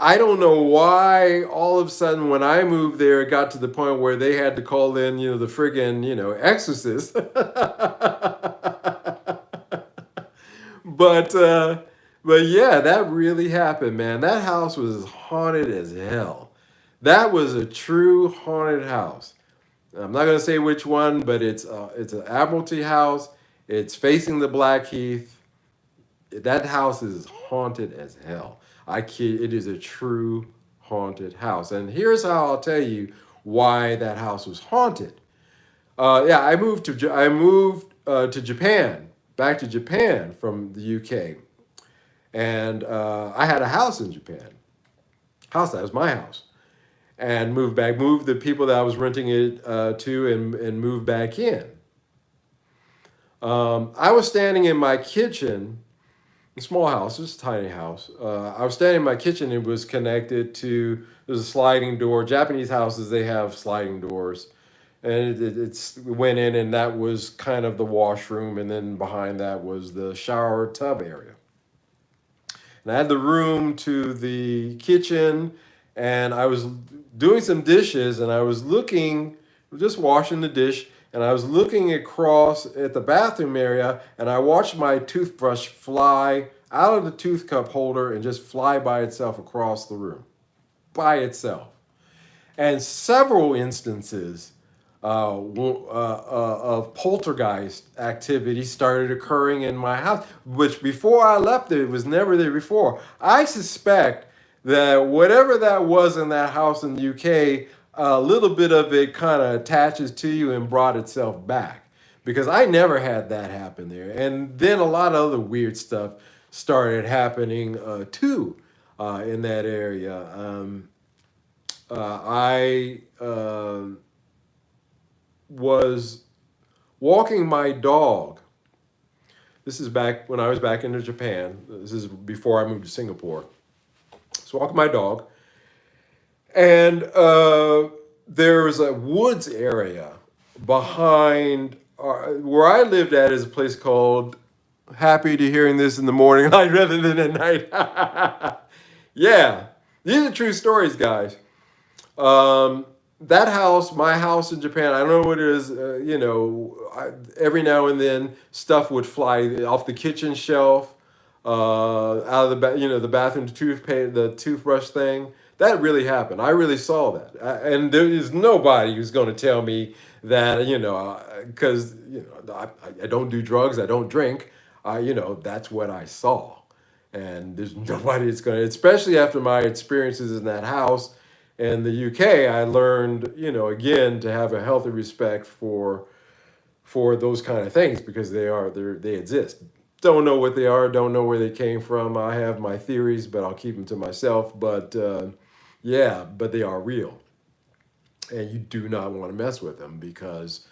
I don't know why all of a sudden when I moved there, it got to the point where they had to call in, the friggin', exorcist. But but yeah, that really happened, man. That house was haunted as hell. That was a true haunted house. I'm not gonna say which one, but it's an Admiralty house. It's facing the Blackheath. That house is haunted as hell. I kid. It is a true haunted house. And here's how I'll tell you why that house was haunted. Yeah, I moved to Japan, back to Japan from the UK, and I had a house in Japan. House that was my house, and moved the people that I was renting it to, and moved back in. I was standing in my kitchen, a small house, just a tiny house. I was standing in my kitchen. It was connected to there's a sliding door. Japanese houses, they have sliding doors, and it's went in, and that was kind of the washroom, and then behind that was the shower tub area. And I had the room to the kitchen, and I was doing some dishes, and I was looking, just washing the dish, and I was looking across at the bathroom area, and I watched my toothbrush fly out of the tooth cup holder and just fly by itself across the room, by itself. And several instances of poltergeist activity started occurring in my house, which before I left it was never there before. I suspect that whatever that was in that house in the UK, a little bit of it kind of attaches to you and brought itself back. Because I never had that happen there. And then a lot of other weird stuff started happening too in that area. I was walking my dog. This is back when I was back in Japan. This is before I moved to Singapore. So walking my dog, and there's a woods area behind where I lived at is a place called. Happy to hearing this in the morning light rather than at night. Yeah, these are true stories, guys. That house, my house in Japan, I don't know what it is. Every now and then stuff would fly off the kitchen shelf, out of the bathroom toothpaste, the toothbrush thing. That really happened. I really saw that, and there is nobody who's going to tell me that because I don't do drugs, I don't drink. That's what I saw, and there's nobody that's going to, especially after my experiences in that house in the UK, I learned, again, to have a healthy respect for those kind of things because they exist. Don't know what they are, don't know where they came from. I have my theories, but I'll keep them to myself. But yeah, but they are real, and you do not want to mess with them because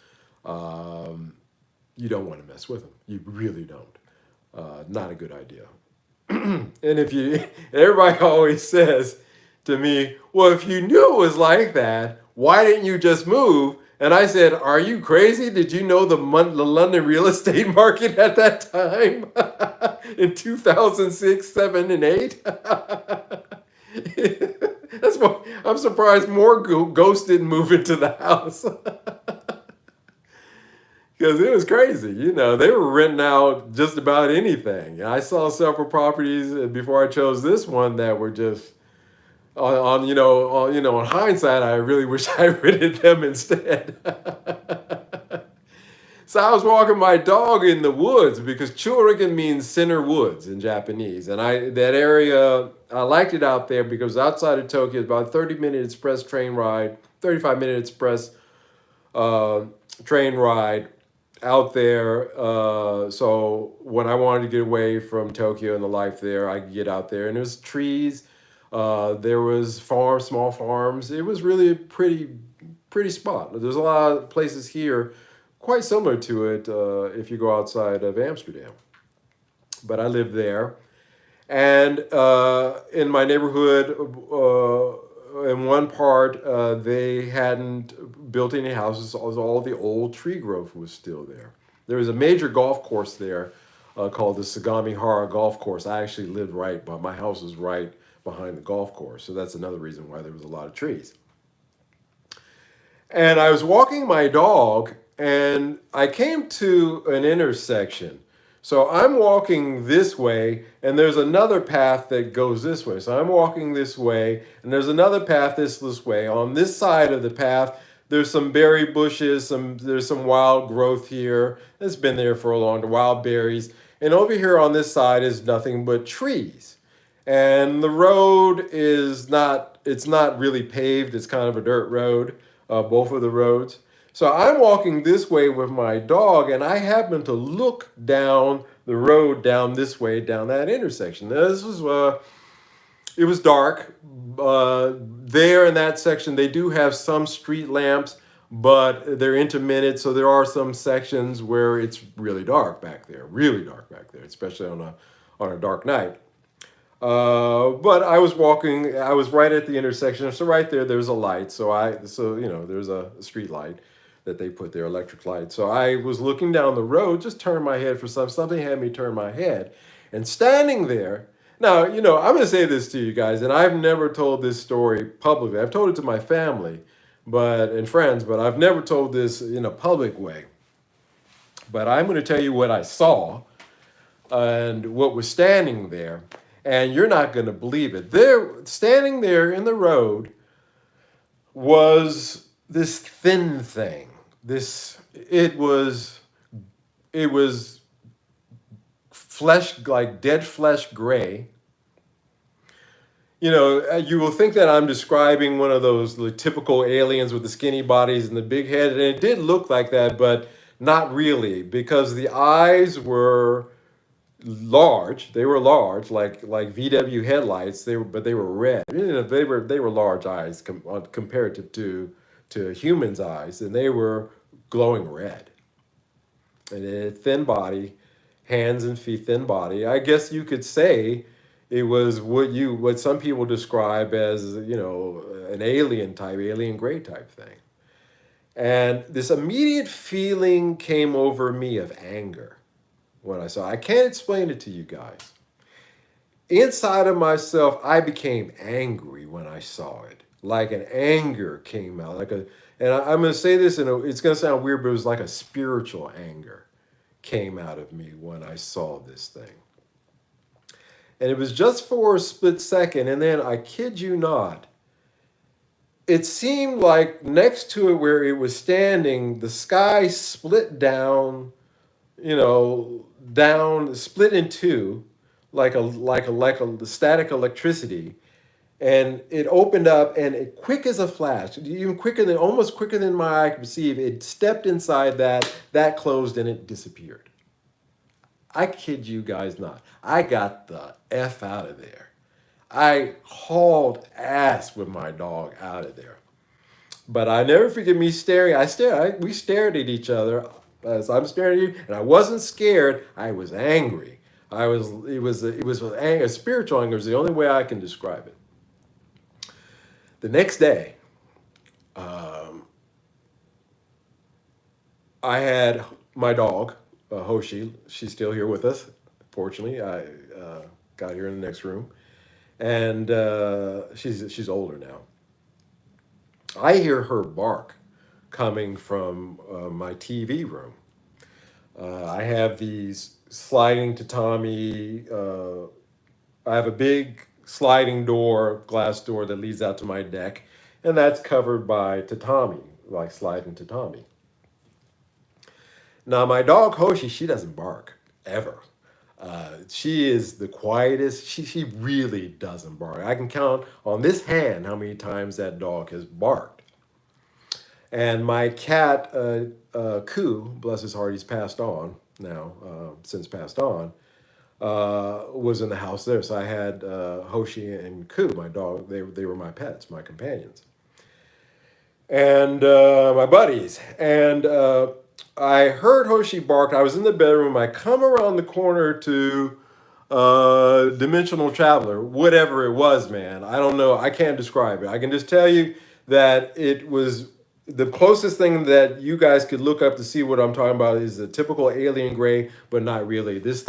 you don't want to mess with them. You really don't. Not a good idea. And everybody always says to me, well, if you knew it was like that, why didn't you just move? And I said, are you crazy? Did you know the London real estate market at that time in 2006, 7, and 8? That's why I'm surprised more ghosts didn't move into the house. Because it was crazy, they were renting out just about anything. I saw several properties before I chose this one that were just on hindsight, I really wish I rented them instead. So I was walking my dog in the woods because Churigan means center woods in Japanese, and that area I liked it out there because outside of Tokyo, it's about a 30-minute express train ride, 35-minute express train ride out there. So when I wanted to get away from Tokyo and the life there, I could get out there, and there's trees. There was small farms. It was really a pretty spot. There's a lot of places here quite similar to it if you go outside of Amsterdam. But I lived there. And in my neighborhood, in one part, they hadn't built any houses. All the old tree growth was still there. There was a major golf course there called the Sagami Hara Golf Course. I actually lived right, but my house was right behind the golf course. So that's another reason why there was a lot of trees. And I was walking my dog and I came to an intersection. So I'm walking this way and there's another path that goes this way. So I'm walking this way and there's another path this way. On this side of the path, there's some berry bushes, there's some wild growth here. It's been there for a long time, wild berries. And over here on this side is nothing but trees. And the road is not, it's not really paved. It's kind of a dirt road, both of the roads. So I'm walking this way with my dog, and I happen to look down the road down this way, down that intersection. Now, this was it was dark. There in that section, they do have some street lamps, but they're intermittent. So there are some sections where it's really dark back there, especially on a dark night. But I was walking. I was right at the intersection. So right there, there's a light. So there's a street light that they put there, electric light. So I was looking down the road, just turned my head for something had me turn my head, and standing there. Now, I'm going to say this to you guys, and I've never told this story publicly. I've told it to my family, and friends, but I've never told this in a public way. But I'm going to tell you what I saw and what was standing there, and you're not going to believe it. Standing there in the road was this thin thing. It was flesh, like dead flesh gray. You will think that I'm describing one of those typical aliens with the skinny bodies and the big head, and it did look like that, but not really, because the eyes were large. They were large, like VW headlights. But they were red. They were large eyes comparative to humans' eyes, and they were glowing red. And a thin body, hands and feet, thin body. I guess you could say it was what some people describe as an alien gray type thing. And this immediate feeling came over me of anger when I saw it. I can't explain it to you guys. Inside of myself, I became angry when I saw it. Like an anger came out, and I'm going to say this, and it's going to sound weird, but it was like a spiritual anger came out of me when I saw this thing. And it was just for a split second, and then I kid you not, it seemed like next to it where it was standing, the sky split down, split in two, like a static electricity. And it opened up, and it, quick as a flash, almost quicker than my eye could perceive, it stepped inside that closed, and it disappeared. I kid you guys not. I got the F out of there. I hauled ass with my dog out of there. But I never forget me staring. We stared at each other as I'm staring at you, and I wasn't scared. I was angry. It was a spiritual anger is the only way I can describe it. The next day, I had my dog, Hoshi. She's still here with us. Fortunately, I got here in the next room, and she's older now. I hear her bark coming from my TV room. I have these sliding tatami. I have a big sliding glass door that leads out to my deck, and that's covered by tatami, like sliding tatami. Now, my dog Hoshi, she doesn't bark ever. She is the quietest. She really doesn't bark. I can count on this hand how many times that dog has barked. And my cat, Ku, bless his heart, he's passed on now, since passed on, was in the house there. So I had Hoshi and Ku, my dog. They were my pets, my companions, and my buddies. And I heard Hoshi bark. I was in the bedroom. I come around the corner to Dimensional Traveler, whatever it was, man. I don't know. I can't describe it. I can just tell you that it was the closest thing that you guys could look up to see what I'm talking about is a typical alien gray, but not really. This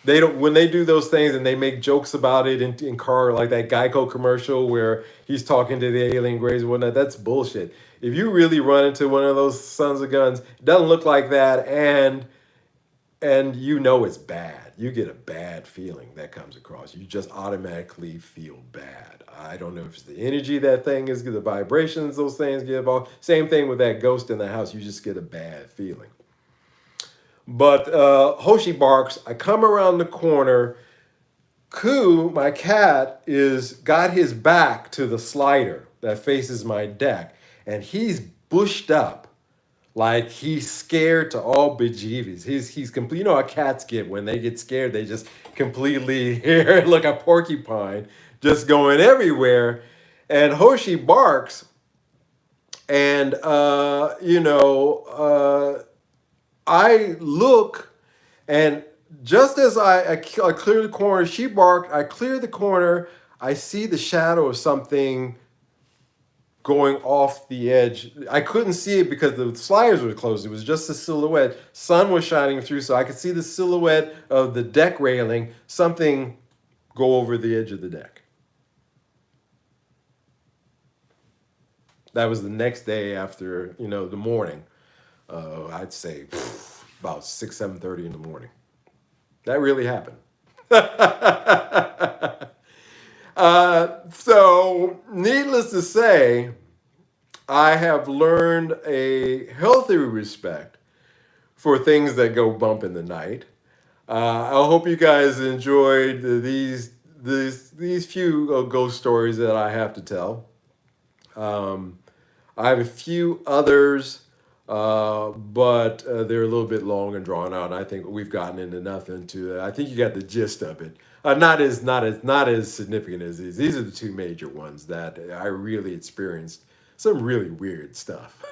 they don't, when they do those things and they make jokes about it in car, like that Geico commercial where he's talking to the alien grays and whatnot. That's bullshit. If you really run into one of those sons of guns, it doesn't look like that, and you know it's bad. You get a bad feeling that comes across. You just automatically feel bad. I don't know if it's the energy that thing is, the vibrations those things give off. Same thing with that ghost in the house. You just get a bad feeling. But Hoshi barks. I come around the corner. Ku, my cat, is got his back to the slider that faces my deck, and he's bushed up. Like he's scared to all bejeebies. He's complete. You know how cats get when they get scared. They just completely here like a porcupine, just going everywhere. And Hoshi barks, and I look, and just as I clear the corner, she barked. I clear the corner. I see the shadow of something going off the edge. I couldn't see it because the sliders were closed. It was just a silhouette. Sun was shining through, so I could see the silhouette of the deck railing, something go over the edge of the deck. That was the next day after, the morning. I'd say about 6, 7:30 in the morning. That really happened. So, needless to say, I have learned a healthy respect for things that go bump in the night. I hope you guys enjoyed these few ghost stories that I have to tell. I have a few others, but they're a little bit long and drawn out. I think we've gotten into nothing to. I think you got the gist of it. Not as significant as these. These are the two major ones that I really experienced some really weird stuff,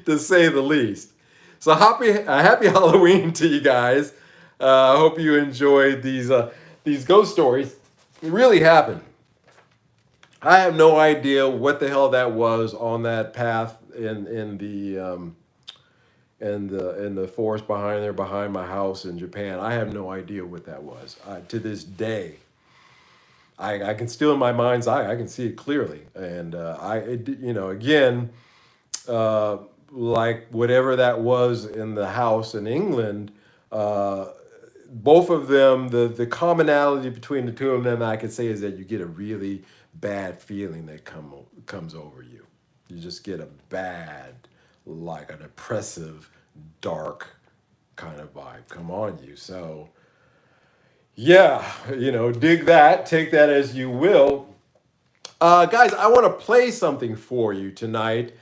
to say the least. So happy Halloween to you guys. I hope you enjoyed these ghost stories. It really happened. I have no idea what the hell that was on that path in the forest behind my house in Japan. I have no idea what that was. To this day, I can still in my mind's eye. I can see it clearly, and again, like whatever that was in the house in England. Both of them, the commonality between the two of them, I could say, is that you get a really bad feeling that comes over you. You just get a bad, like an oppressive, dark kind of vibe come on you. So, yeah, dig that, take that as you will. Guys, I want to play something for you tonight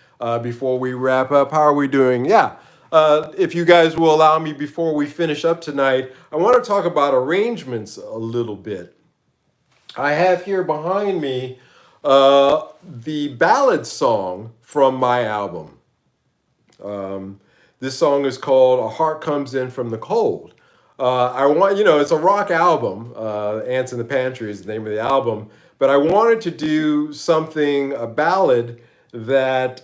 before we wrap up. How are we doing? Yeah. If you guys will allow me before we finish up tonight, I want to talk about arrangements a little bit. I have here behind me the ballad song from my album. This song is called "A Heart Comes In From the Cold." It's a rock album. Ants in the Pantry is the name of the album. But I wanted to do a ballad that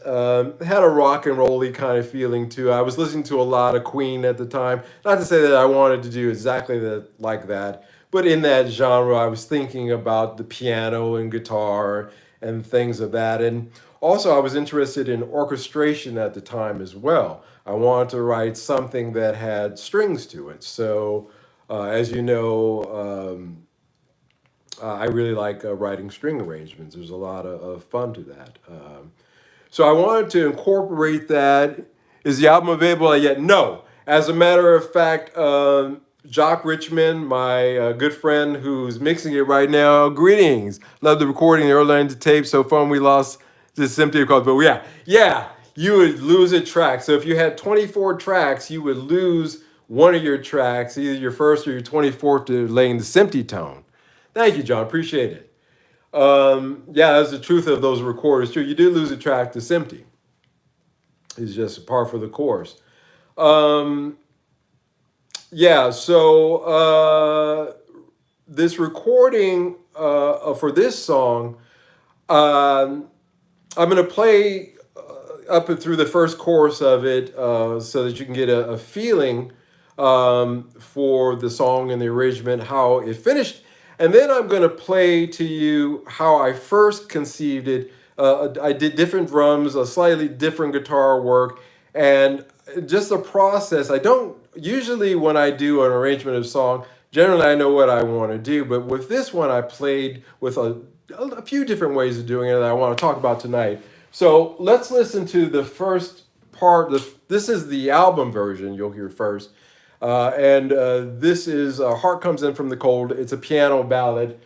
had a rock and rolly kind of feeling to it. I was listening to a lot of Queen at the time. Not to say that I wanted to do exactly like that, but in that genre, I was thinking about the piano and guitar and things of that. And also, I was interested in orchestration at the time as well. I wanted to write something that had strings to it. So, as you know, I really like writing string arrangements. There's a lot of fun to that. So I wanted to incorporate that. Is the album available yet? No. As a matter of fact, Jock Richmond, my good friend who's mixing it right now, greetings. Love the recording, the early lines of tape. So far we lost this empty cause. But yeah, you would lose a track. So if you had 24 tracks, you would lose one of your tracks, either your first or your 24th, to laying the SMPTE tone. Thank you, John. Appreciate it. That's the truth of those recorders too. You do lose a track to SMPTE. It's just par for the course. So this recording for this song, I'm going to play up and through the first chorus of it so that you can get a feeling for the song and the arrangement, how it finished. And then I'm going to play to you how I first conceived it. I did different drums, a slightly different guitar work, and just a process. I don't usually, when I do an arrangement of song, generally I know what I want to do, but with this one I played with a few different ways of doing it that I want to talk about tonight. So let's listen to the first part. This is the album version you'll hear first. And this is Heart Comes In From the Cold. It's a piano ballad.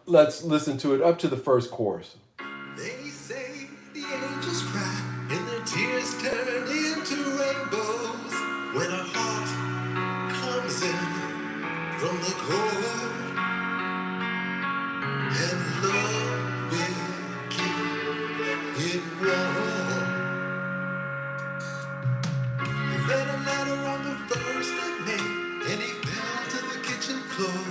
Let's listen to it up to the first chorus. They say the angels cry and their tears turn into rainbows when a heart comes in from the cold, and love will keep it warm. He read a letter on the 1st of May and he fell to the kitchen floor.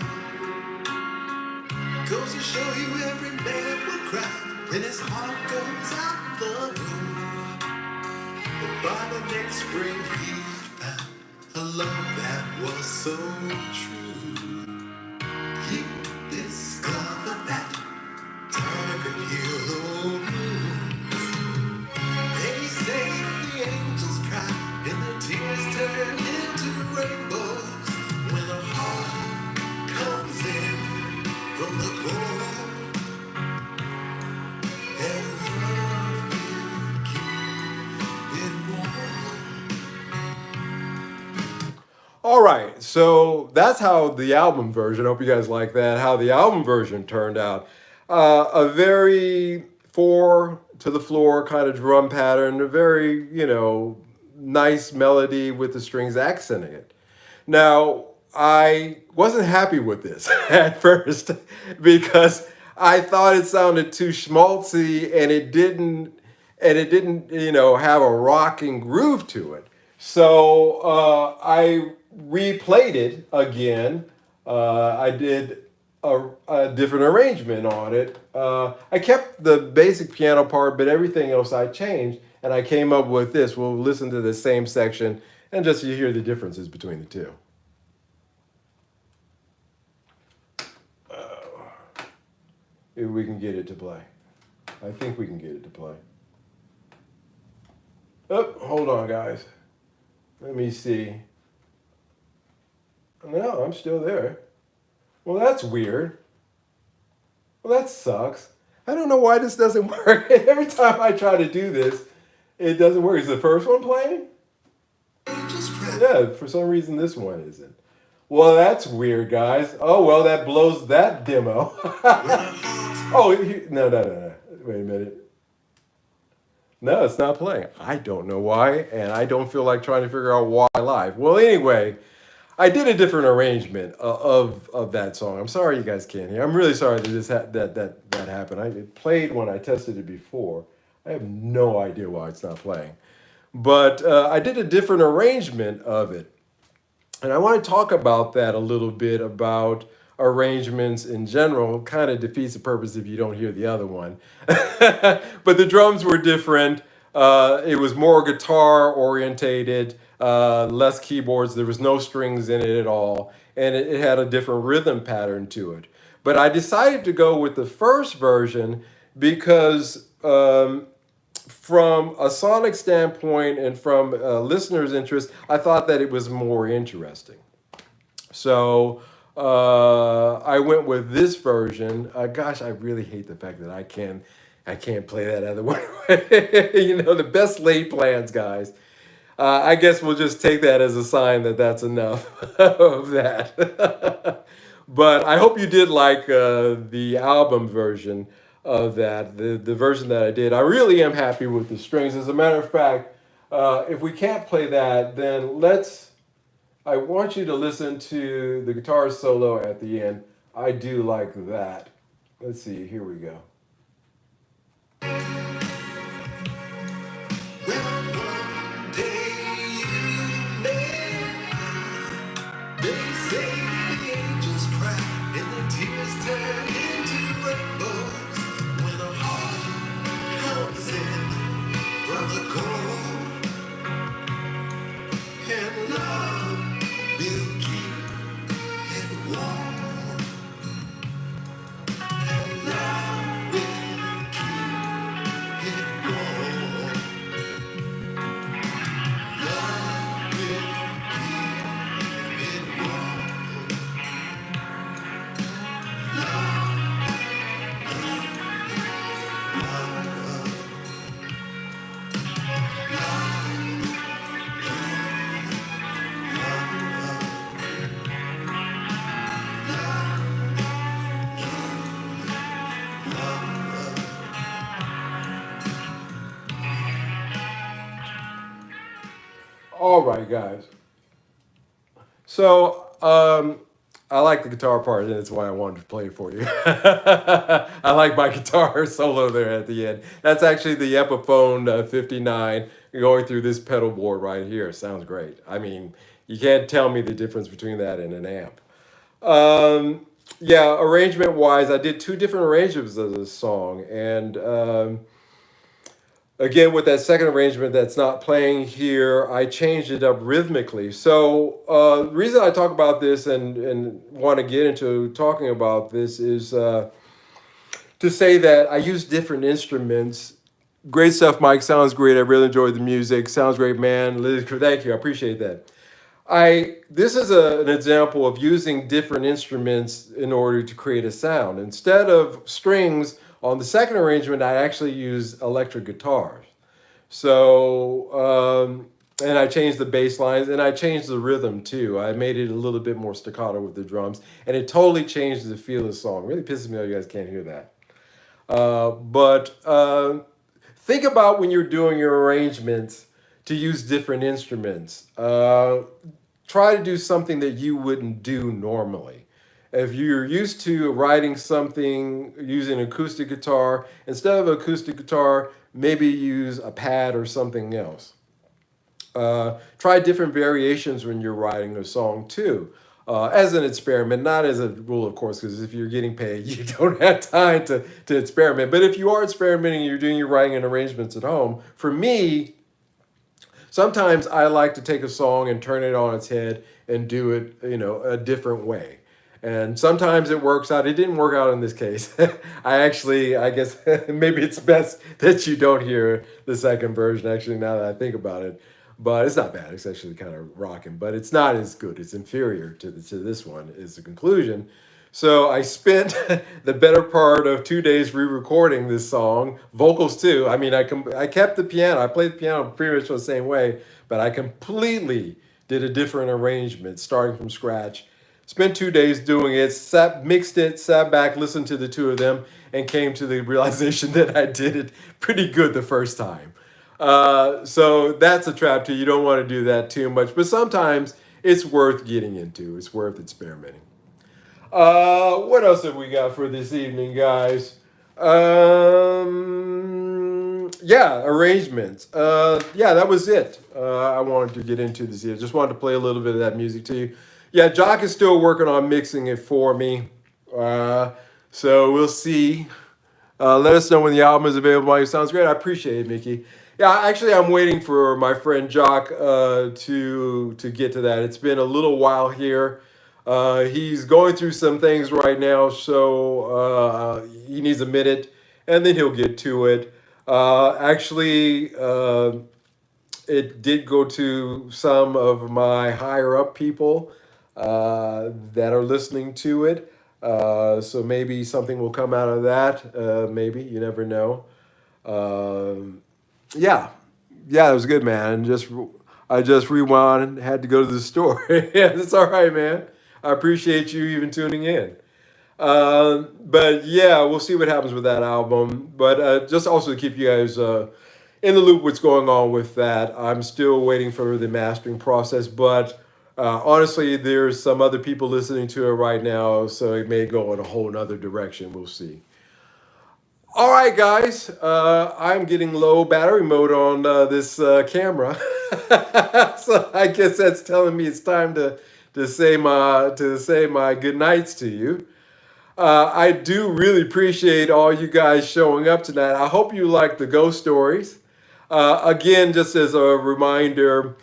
Goes to show you every man would cry when his heart goes out the door. But by the next spring he found a love that was so true. He discovered that time could heal old wounds. They say the angels cry and the tears turn into rainbows when a heart comes in from the cold, and love will keep it warm. All right, so that's how the album version. I hope you guys like that. How the album version turned out. A very four to the floor kind of drum pattern. A very nice melody with the strings accenting it. Now, I wasn't happy with this at first because I thought it sounded too schmaltzy and it didn't have a rocking groove to it. So I replayed it again. I did a different arrangement on it. I kept the basic piano part, but everything else I changed, and I came up with this. We'll listen to the same section, and just so you hear the differences between the two. If we can get it to play. I think we can get it to play. Oh, hold on, guys. Let me see. No, I'm still there. Well, that's weird. Well, that sucks. I don't know why this doesn't work. Every time I try to do this, it doesn't work. Is the first one playing? Yeah, for some reason this one isn't. Well, that's weird, guys. Oh, well, that blows that demo. Oh, no. Wait a minute. No, it's not playing. I don't know why, and I don't feel like trying to figure out why live. Well, anyway, I did a different arrangement of that song. I'm sorry you guys can't hear. I'm really sorry that that happened. It played when I tested it before. I have no idea why it's not playing. But I did a different arrangement of it. And I want to talk about that a little bit, about arrangements in general. Kind of defeats the purpose if you don't hear the other one. But the drums were different. It was more guitar orientated, less keyboards. There was no strings in it at all. And it had a different rhythm pattern to it. But I decided to go with the first version because from a sonic standpoint and from a listener's interest, I thought that it was more interesting. So I went with this version. Gosh, I really hate the fact that I can't play that other one. The best laid plans, guys. I guess we'll just take that as a sign that that's enough of that. But I hope you did like the album version of that, the version that I did. I really am happy with the strings. As a matter of fact, if we can't play that, then I want you to listen to the guitar solo at the end. I do like that. Let's see, here we go. All right, guys. So, I like the guitar part, and that's why I wanted to play it for you. I like my guitar solo there at the end. That's actually the Epiphone 59 going through this pedal board right here. Sounds great. I mean, you can't tell me the difference between that and an amp. Yeah, arrangement wise, I did two different arrangements of this song, and again with that second arrangement that's not playing here, I changed it up rhythmically. So the reason I talk about this and want to get into talking about this is to say that I use different instruments. Great stuff, Mike. Sounds great. I really enjoyed the music. Sounds great, man. Thank you. I appreciate that. I This is an example of using different instruments in order to create a sound. Instead of strings on the second arrangement, I actually use electric guitars. So and I changed the bass lines and I changed the rhythm too. I made it a little bit more staccato with the drums, and it totally changed the feel of the song. Really pisses me off you guys can't hear that. But think about when you're doing your arrangements to use different instruments. Try to do something that you wouldn't do normally. If you're used to writing something using acoustic guitar, instead of acoustic guitar, maybe use a pad or something else. Try different variations when you're writing a song too. As an experiment, not as a rule, of course, because if you're getting paid, you don't have time to experiment. But if you are experimenting, you're doing your writing and arrangements at home. For me, sometimes I like to take a song and turn it on its head and do it, a different way. And sometimes it works out. It didn't work out in this case. I guess maybe it's best that you don't hear the second version, actually, now that I think about it. But it's not bad. It's actually kind of rocking, but it's not as good. It's inferior to this one, is the conclusion. So I spent the better part of 2 days re-recording this song, vocals too. I mean, I kept the piano. I played the piano pretty much the same way, but I completely did a different arrangement, starting from scratch. Spent 2 days doing it, mixed it, sat back, listened to the two of them, and came to the realization that I did it pretty good the first time. So that's a trap too. You don't want to do that too much, but sometimes it's worth getting into. It's worth experimenting. What else have we got for this evening, guys? Yeah, arrangements. Yeah, that was it. I wanted to get into this here. Just wanted to play a little bit of that music to you. Yeah, Jock is still working on mixing it for me. So we'll see. Let us know when the album is available. It sounds great. I appreciate it, Mickey. Yeah, actually, I'm waiting for my friend Jock to get to that. It's been a little while here. He's going through some things right now, so he needs a minute, and then he'll get to it. Actually, it did go to some of my higher up people that are listening to it. So maybe something will come out of that. Maybe, you never know. Yeah, yeah, it was good, man. I just rewound and had to go to the store. Yeah, it's all right, man. I appreciate you even tuning in. But yeah, we'll see what happens with that album. But just also to keep you guys in the loop, what's going on with that. I'm still waiting for the mastering process, but honestly, there's some other people listening to it right now, so it may go in a whole nother direction. We'll see. All right, guys. I'm getting low battery mode on this camera, so I guess that's telling me it's time to say my good nights to you. I do really appreciate all you guys showing up tonight. I hope you like the ghost stories. Again, just as a reminder,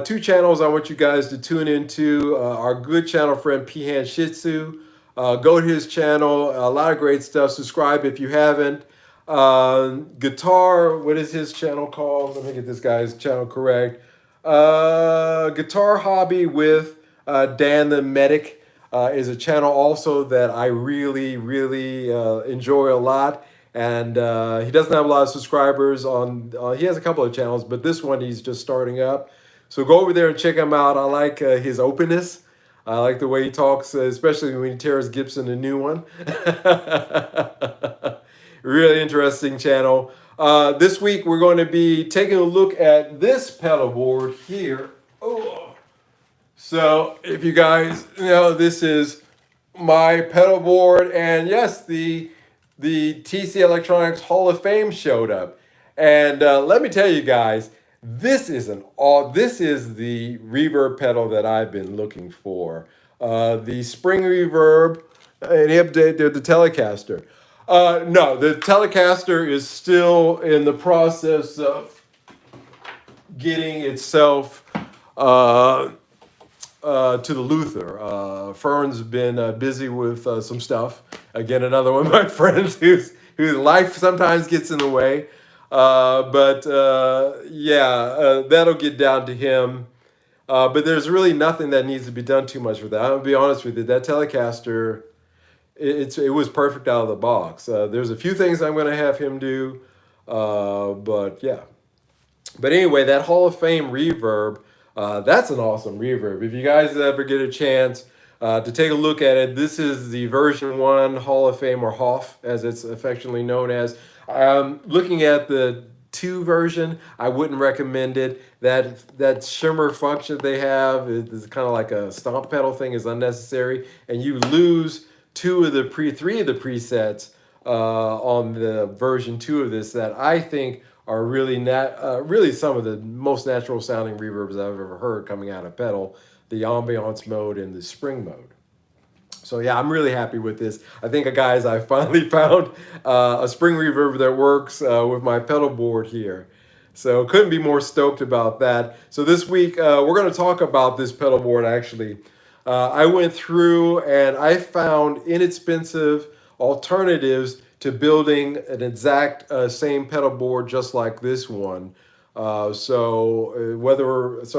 two channels I want you guys to tune into. Our good channel friend Pihan Shih Tzu. Go to his channel. A lot of great stuff. Subscribe if you haven't. Guitar, what is his channel called? Let me get this guy's channel correct. Guitar Hobby with Dan the Medic is a channel also that I really, really enjoy a lot. And he doesn't have a lot of subscribers on. He has a couple of channels, but this one he's just starting up. So go over there and check him out. I like his openness. I like the way he talks, especially when he tears Gibson a new one. Really interesting channel. This week we're going to be taking a look at this pedal board here. Oh. So if you guys know, this is my pedal board, and yes, the TC Electronics Hall of Fame showed up. And let me tell you guys, this is the reverb pedal that I've been looking for. The spring reverb, and he updated the Telecaster. No, the Telecaster is still in the process of getting itself to the Luther. Fern's been busy with some stuff. Again, another one of my friends whose life sometimes gets in the way. That'll get down to him. But there's really nothing that needs to be done too much with that. I'm gonna be honest with you. That Telecaster, it was perfect out of the box. There's a few things I'm gonna have him do, but yeah. But anyway, that Hall of Fame reverb, that's an awesome reverb. If you guys ever get a chance to take a look at it, this is the version 1 Hall of Fame, or HOF as it's affectionately known as. Looking at the 2 version, I wouldn't recommend it. That shimmer function they have is kind of like a stomp pedal thing, is unnecessary, and you lose 3 of the presets on the version 2 of this that I think are really some of the most natural sounding reverbs I've ever heard coming out of pedal, the ambiance mode and the spring mode. So yeah, I'm really happy with this. I think, guys, I finally found a spring reverb that works with my pedal board here. So couldn't be more stoked about that. So this week, we're going to talk about this pedal board, actually. I went through and I found inexpensive alternatives to building an exact same pedal board just like this one. So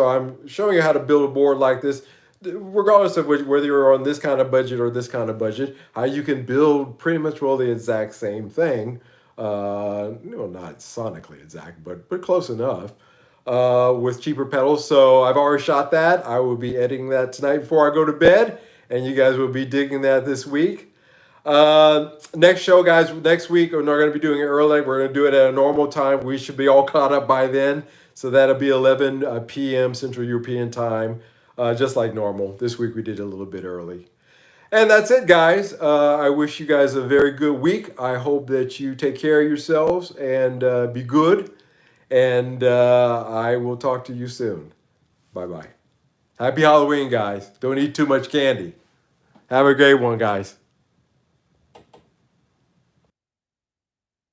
I'm showing you how to build a board like this, regardless of whether you're on this kind of budget or this kind of budget, how you can build pretty much the exact same thing. Not sonically exact, but close enough. With cheaper pedals. So I've already shot that. I will be editing that tonight before I go to bed, and you guys will be digging that this week. Next show, guys, next week, we're not going to be doing it early. We're going to do it at a normal time. We should be all caught up by then. So that'll be 11 p.m. Central European time, just like normal. This week we did a little bit early. And that's it, guys. I wish you guys a very good week. I hope that you take care of yourselves and be good. And I will talk to you soon. Bye-bye. Happy Halloween, guys. Don't eat too much candy. Have a great one, guys.